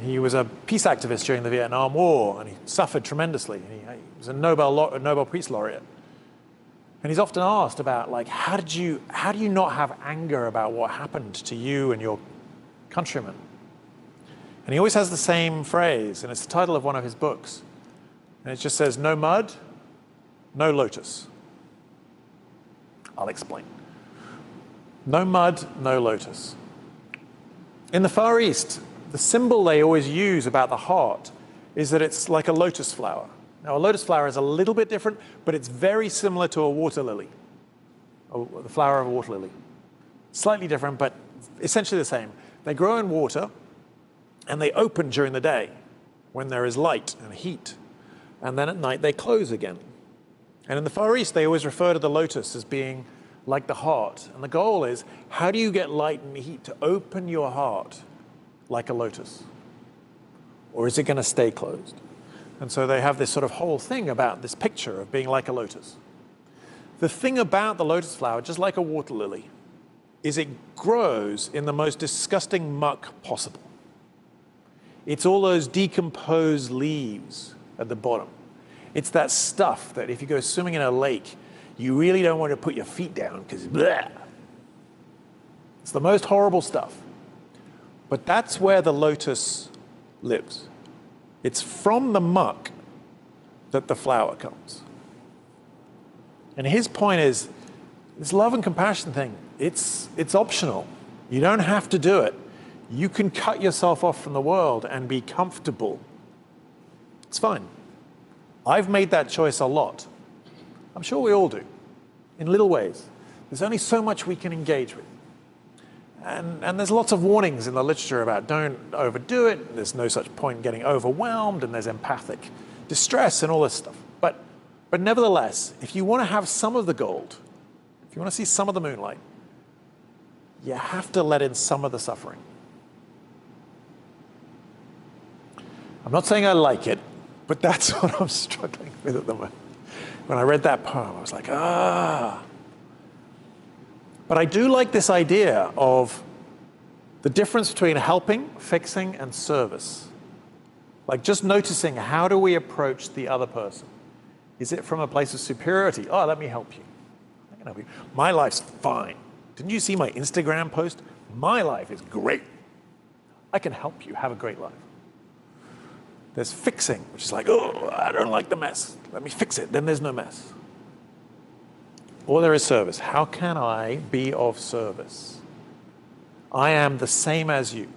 He was a peace activist during the Vietnam War, and he suffered tremendously. He was a Nobel Peace Laureate. And he's often asked about, like, how do you not have anger about what happened to you and your countrymen? And he always has the same phrase, and it's the title of one of his books. And it just says, no mud, no lotus. I'll explain. No mud, no lotus. In the Far East, the symbol they always use about the heart is that it's like a lotus flower. Now, a lotus flower is a little bit different, but it's very similar to a water lily, the flower of a water lily. Slightly different, but essentially the same. They grow in water, and they open during the day when there is light and heat. And then at night, they close again. And in the Far East, they always refer to the lotus as being like the heart. And the goal is, how do you get light and heat to open your heart like a lotus? Or is it going to stay closed? And so they have this sort of whole thing about this picture of being like a lotus. The thing about the lotus flower, just like a water lily, is it grows in the most disgusting muck possible. It's all those decomposed leaves at the bottom. It's that stuff that if you go swimming in a lake, you really don't want to put your feet down because it's the most horrible stuff. But that's where the lotus lives. It's from the muck that the flower comes. And his point is, this love and compassion thing, it's optional. You don't have to do it. You can cut yourself off from the world and be comfortable. It's fine. I've made that choice a lot. I'm sure we all do, in little ways. There's only so much we can engage with. And there's lots of warnings in the literature about don't overdo it, there's no such point in getting overwhelmed, and there's empathic distress and all this stuff. But nevertheless, if you want to have some of the gold, if you want to see some of the moonlight, you have to let in some of the suffering. I'm not saying I like it, but that's what I'm struggling with at the moment. When I read that poem, I was like, ah. But I do like this idea of the difference between helping, fixing, and service. Like just noticing, how do we approach the other person? Is it from a place of superiority? Oh, let me help you. I can help you. My life's fine. Didn't you see my Instagram post? My life is great. I can help you have a great life. There's fixing, which is like, oh, I don't like the mess. Let me fix it. Then there's no mess. Or there is service. How can I be of service? I am the same as you.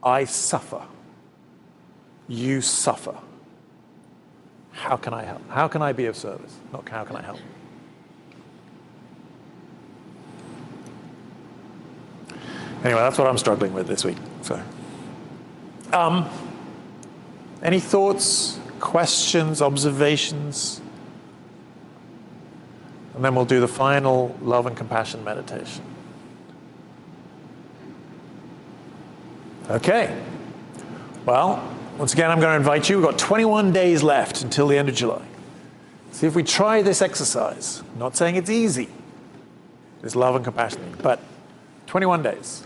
I suffer. You suffer. How can I help? How can I be of service? Not how can I help? Anyway, that's what I'm struggling with this week. So, any thoughts, questions, observations? And then we'll do the final love and compassion meditation. Okay. Well, once again, I'm going to invite you. We've got 21 days left until the end of July. See if we try this exercise. I'm not saying it's easy, this love and compassion thing, but 21 days.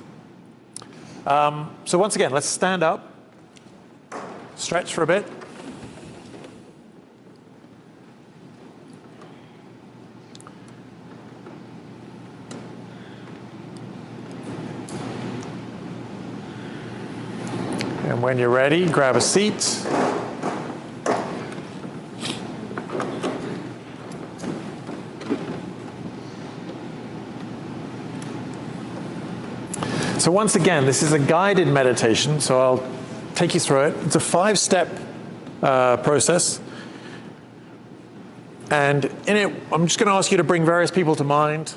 So once again, let's stand up, stretch for a bit. And when you're ready, grab a seat. So once again, this is a guided meditation, so I'll take you through it. It's a 5-step process. And in it, I'm just going to ask you to bring various people to mind,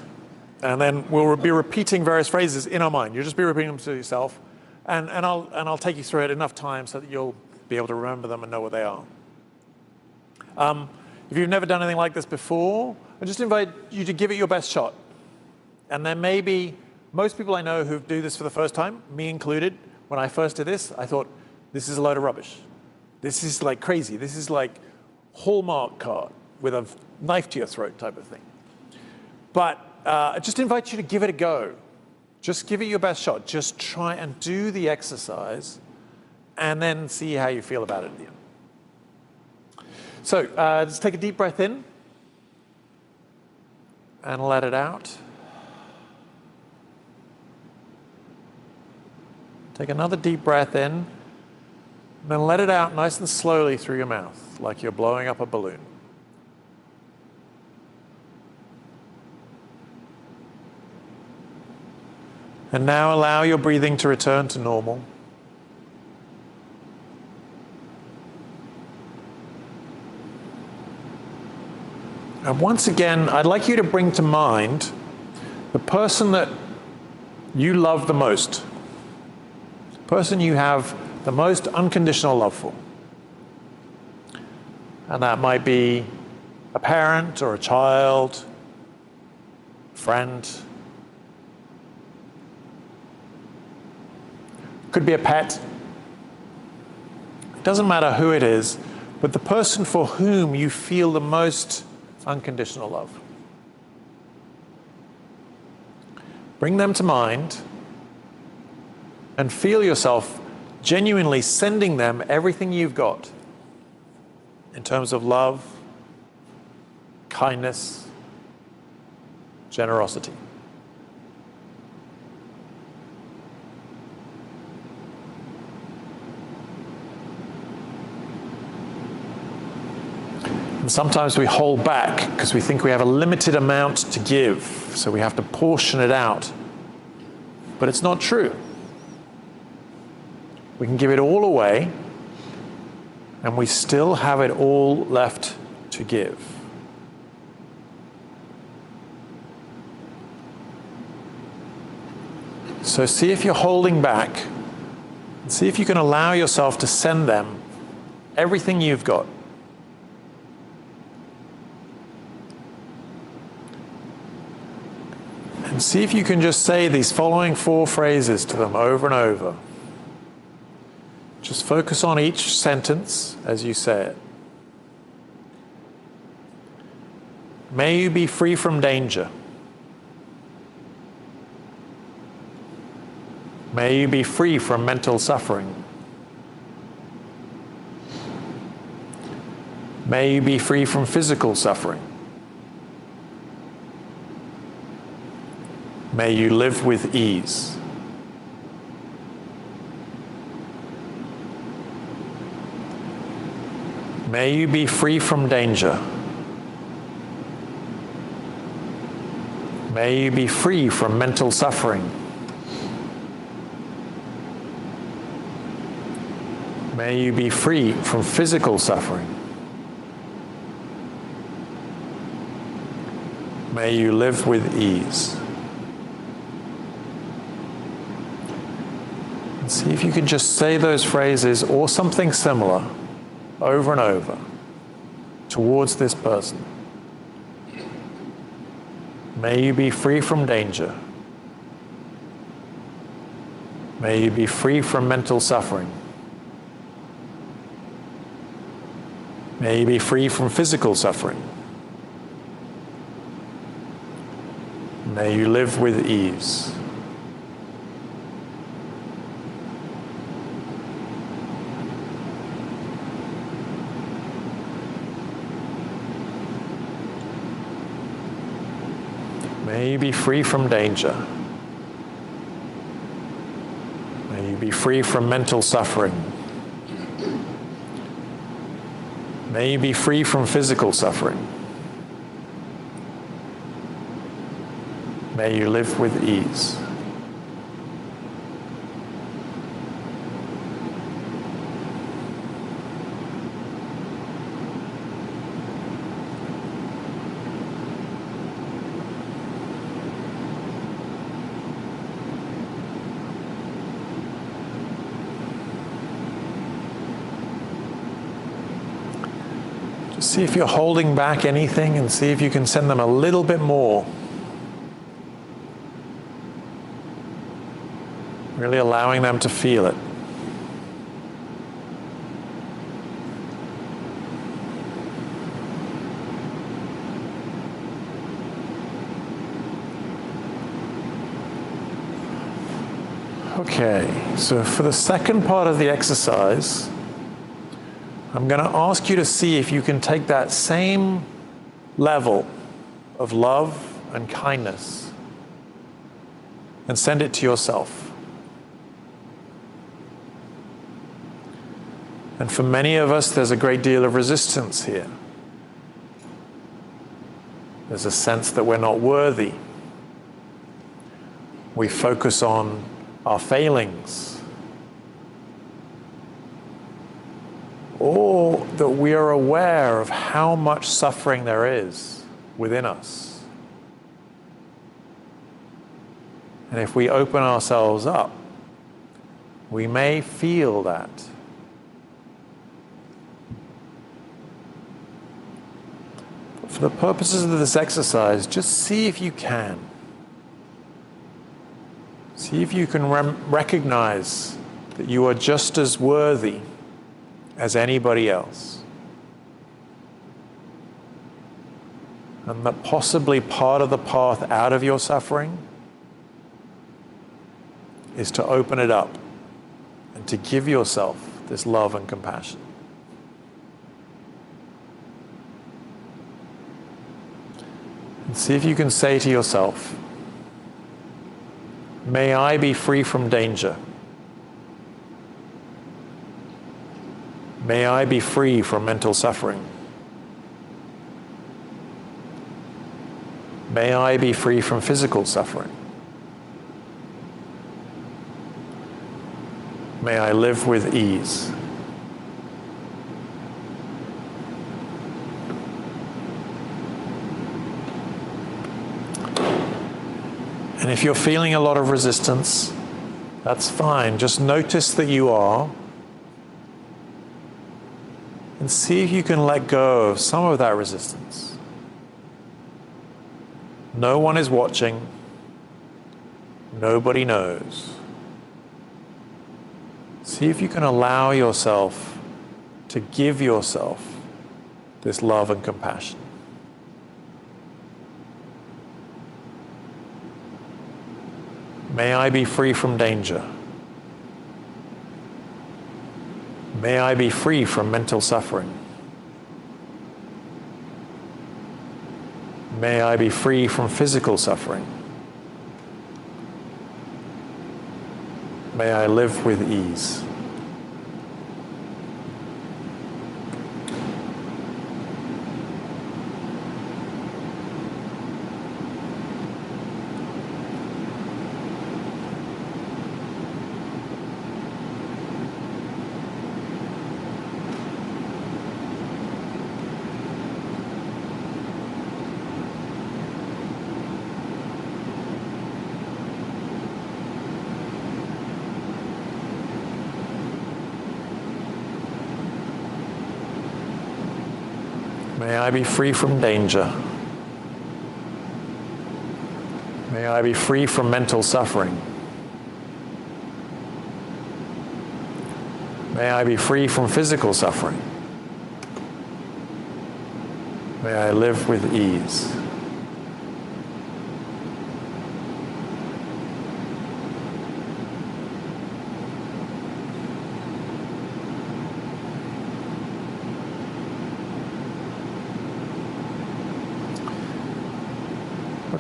and then we'll be repeating various phrases in our mind. You'll just be repeating them to yourself. And I'll take you through it enough time so that you'll be able to remember them and know what they are. If you've never done anything like this before, I just invite you to give it your best shot. And there may be, most people I know who do this for the first time, me included, when I first did this, I thought, this is a load of rubbish. This is like crazy. This is like Hallmark card with a knife to your throat type of thing. But I just invite you to give it a go. Just give it your best shot. Just try and do the exercise and then see how you feel about it at the end. So just take a deep breath in and let it out. Take another deep breath in and then let it out nice and slowly through your mouth, like you're blowing up a balloon. And now allow your breathing to return to normal. And once again, I'd like you to bring to mind the person that you love the most, the person you have the most unconditional love for. And that might be a parent or a child, a friend. Could be a pet. It doesn't matter who it is, but the person for whom you feel the most unconditional love. Bring them to mind and feel yourself genuinely sending them everything you've got in terms of love, kindness, generosity. And sometimes we hold back because we think we have a limited amount to give, so we have to portion it out. But it's not true. We can give it all away, and we still have it all left to give. So see if you're holding back, and see if you can allow yourself to send them everything you've got. And see if you can just say these following 4 phrases to them over and over. Just focus on each sentence as you say it. May you be free from danger. May you be free from mental suffering. May you be free from physical suffering. May you live with ease. May you be free from danger. May you be free from mental suffering. May you be free from physical suffering. May you live with ease. And see if you can just say those phrases or something similar over and over towards this person. May you be free from danger. May you be free from mental suffering. May you be free from physical suffering. May you live with ease. May you be free from danger. May you be free from mental suffering. May you be free from physical suffering. May you live with ease. Just see if you're holding back anything and see if you can send them a little bit more. Really allowing them to feel it. Okay, so for the second part of the exercise, I'm going to ask you to see if you can take that same level of love and kindness and send it to yourself. And for many of us, there's a great deal of resistance here. There's a sense that we're not worthy. We focus on our failings. Or that we are aware of how much suffering there is within us. And if we open ourselves up, we may feel that. But for the purposes of this exercise, just see if you can. See if you can recognize that you are just as worthy as anybody else. And that possibly part of the path out of your suffering is to open it up and to give yourself this love and compassion. And see if you can say to yourself, may I be free from danger. May I be free from mental suffering. May I be free from physical suffering. May I live with ease. And if you're feeling a lot of resistance, that's fine. Just notice that you are. And see if you can let go of some of that resistance. No one is watching. Nobody knows. See if you can allow yourself to give yourself this love and compassion. May I be free from danger. May I be free from mental suffering. May I be free from physical suffering. May I live with ease. May I be free from danger. May I be free from mental suffering. May I be free from physical suffering. May I live with ease.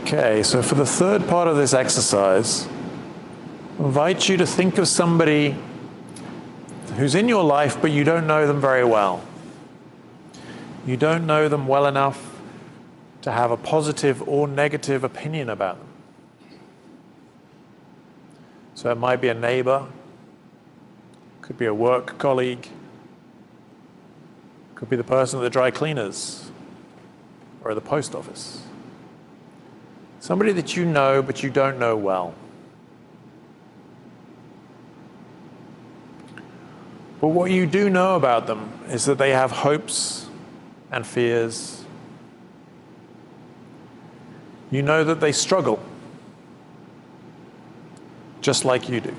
Okay, so for the third part of this exercise, I invite you to think of somebody who's in your life, but you don't know them very well. You don't know them well enough to have a positive or negative opinion about them. So it might be a neighbor, could be a work colleague, could be the person at the dry cleaners or at the post office. Somebody that you know, but you don't know well. But what you do know about them is that they have hopes and fears. You know that they struggle, just like you do.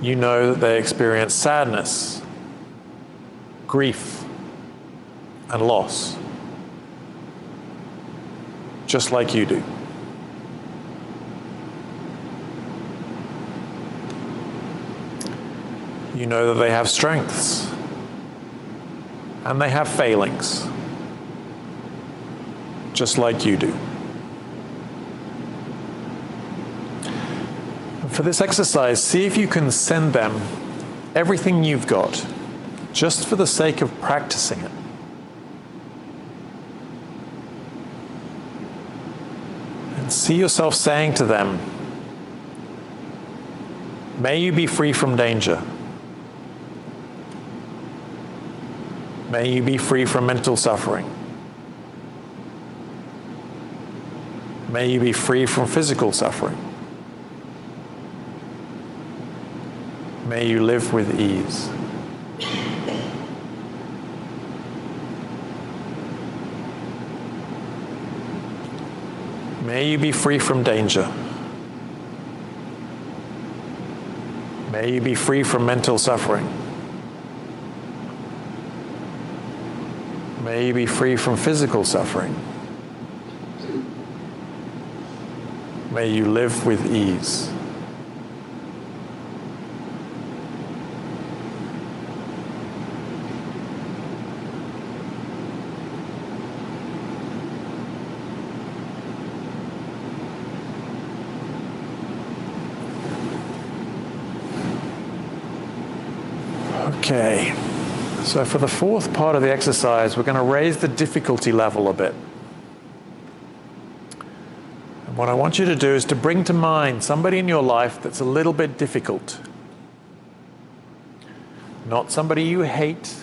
You know that they experience sadness, grief, and loss, just like you do. You know that they have strengths and they have failings, just like you do. For this exercise, see if you can send them everything you've got, just for the sake of practicing it. See yourself saying to them, may you be free from danger. May you be free from mental suffering. May you be free from physical suffering. May you live with ease. May you be free from danger. May you be free from mental suffering. May you be free from physical suffering. May you live with ease. Okay, so for the fourth part of the exercise, we're going to raise the difficulty level a bit. And what I want you to do is to bring to mind somebody in your life that's a little bit difficult. Not somebody you hate,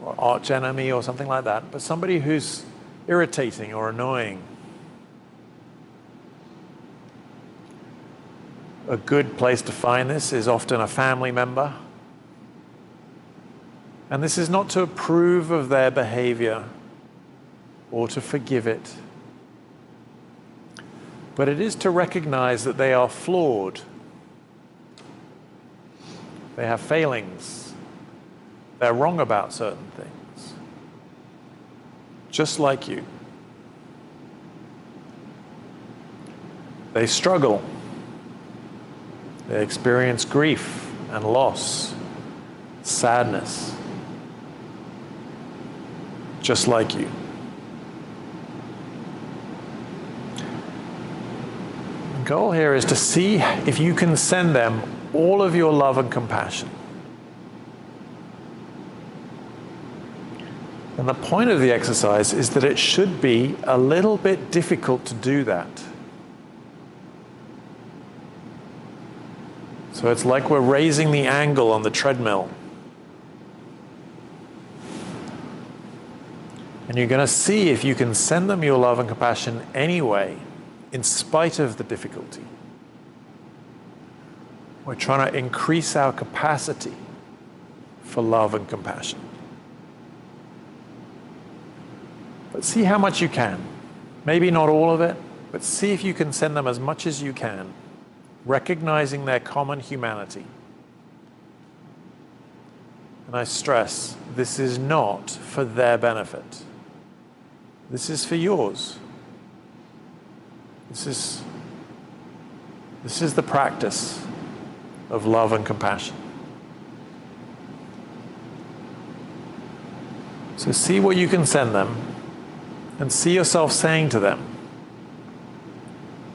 or arch enemy or something like that, but somebody who's irritating or annoying. A good place to find this is often a family member. And this is not to approve of their behavior or to forgive it, but it is to recognize that they are flawed. They have failings. They're wrong about certain things, just like you. They struggle. They experience grief and loss, sadness, just like you. The goal here is to see if you can send them all of your love and compassion. And the point of the exercise is that it should be a little bit difficult to do that. So it's like we're raising the angle on the treadmill. And you're going to see if you can send them your love and compassion anyway, in spite of the difficulty. We're trying to increase our capacity for love and compassion. But see how much you can. Maybe not all of it, but see if you can send them as much as you can, recognizing their common humanity. And I stress, this is not for their benefit. This is for yours. This is the practice of love and compassion. So see what you can send them and see yourself saying to them,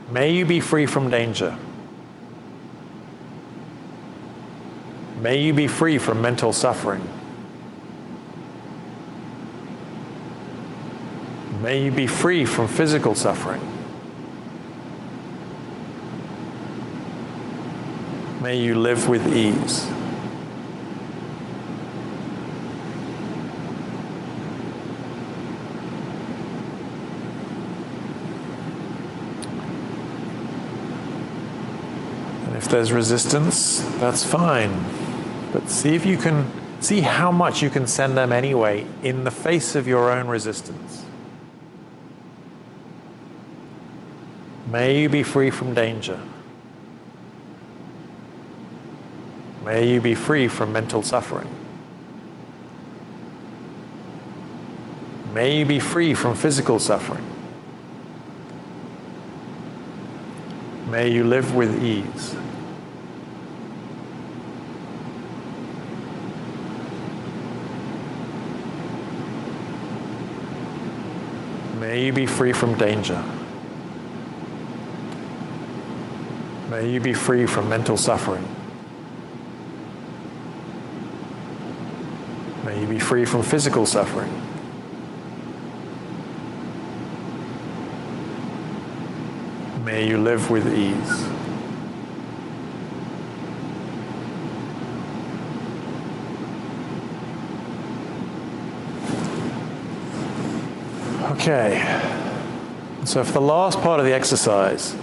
may you be free from danger. May you be free from mental suffering. May you be free from physical suffering. May you live with ease. And if there's resistance, that's fine. But see if you can, see how much you can send them anyway in the face of your own resistance. May you be free from danger. May you be free from mental suffering. May you be free from physical suffering. May you live with ease. May you be free from danger. May you be free from mental suffering. May you be free from physical suffering. May you live with ease. Okay. So for the last part of the exercise,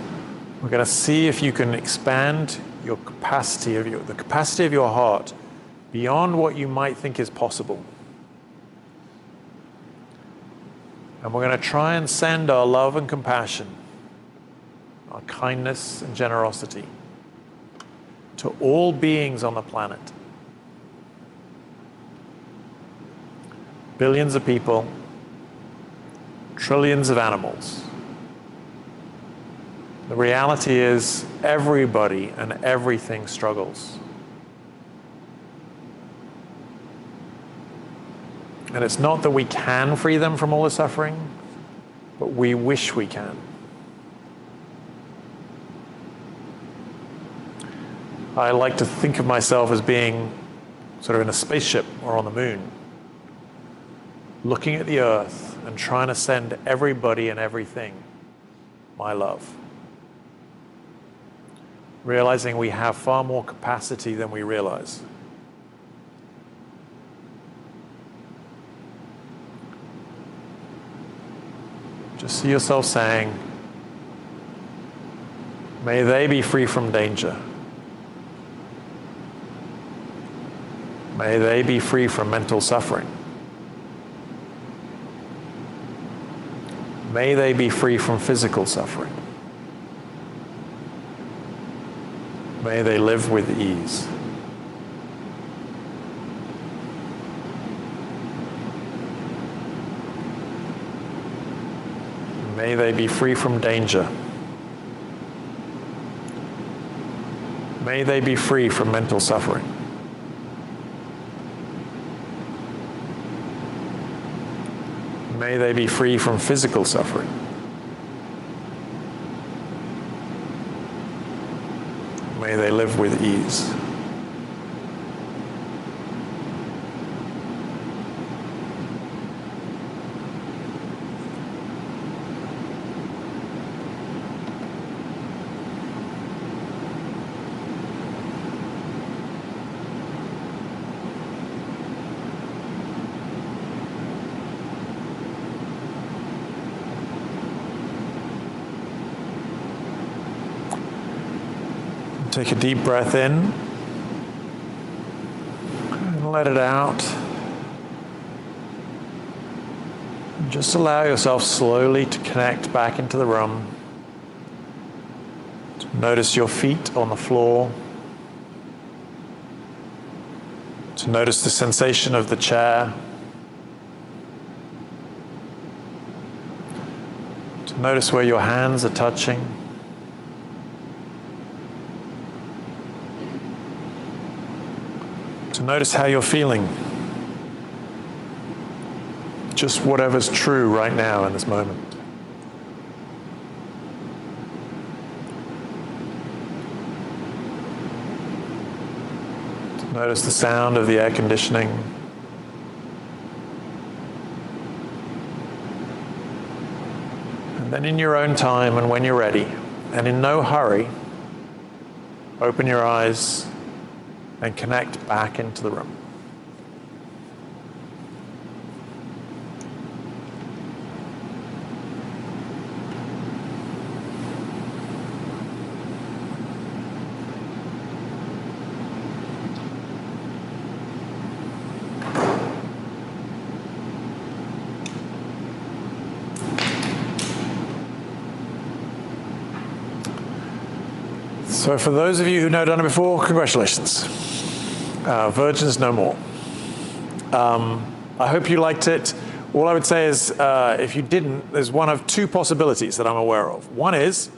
we're going to see if you can expand your capacity the capacity of your heart beyond what you might think is possible. And we're going to try and send our love and compassion, our kindness and generosity to all beings on the planet. Billions of people, trillions of animals. The reality is everybody and everything struggles. And it's not that we can free them from all the suffering, but we wish we can. I like to think of myself as being sort of in a spaceship or on the moon, looking at the earth and trying to send everybody and everything my love. Realizing we have far more capacity than we realize. Just see yourself saying, may they be free from danger. May they be free from mental suffering. May they be free from physical suffering. May they live with ease. May they be free from danger. May they be free from mental suffering. May they be free from physical suffering. May they live with ease. Take a deep breath in and let it out. And just allow yourself slowly to connect back into the room. To notice your feet on the floor. To notice the sensation of the chair. To notice where your hands are touching. To notice how you're feeling. Just whatever's true right now in this moment. To notice the sound of the air conditioning. And then in your own time and when you're ready, and in no hurry, open your eyes and connect back into the room. So for those of you who've never done it before, congratulations. Virgins no more. I hope you liked it. All I would say is, if you didn't, there's one of two possibilities that I'm aware of. One is,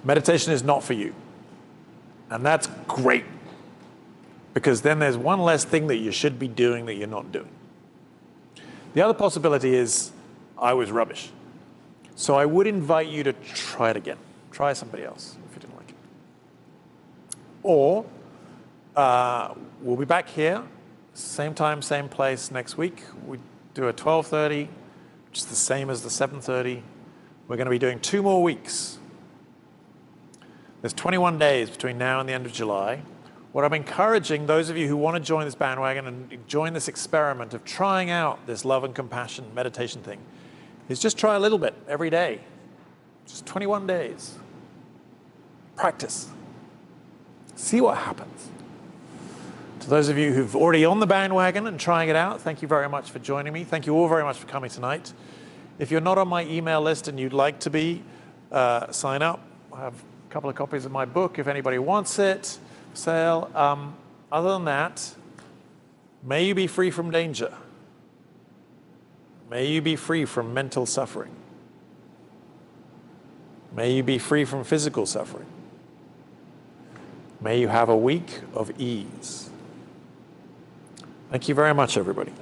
meditation is not for you. And that's great. Because then there's one less thing that you should be doing that you're not doing. The other possibility is, I was rubbish. So I would invite you to try it again. Try somebody else if you didn't like it. Or, we'll be back here, same time, same place next week. We do a 12:30, which is the same as the 7:30. We're going to be doing 2 more weeks. There's 21 days between now and the end of July. What I'm encouraging those of you who want to join this bandwagon and join this experiment of trying out this love and compassion meditation thing is just try a little bit every day. Just 21 days. Practice. See what happens. To those of you who've already on the bandwagon and trying it out, thank you very much for joining me. Thank you all very much for coming tonight. If you're not on my email list and you'd like to be, sign up. I have a couple of copies of my book if anybody wants it for sale. Other than that, may you be free from danger. May you be free from mental suffering. May you be free from physical suffering. May you have a week of ease. Thank you very much, everybody.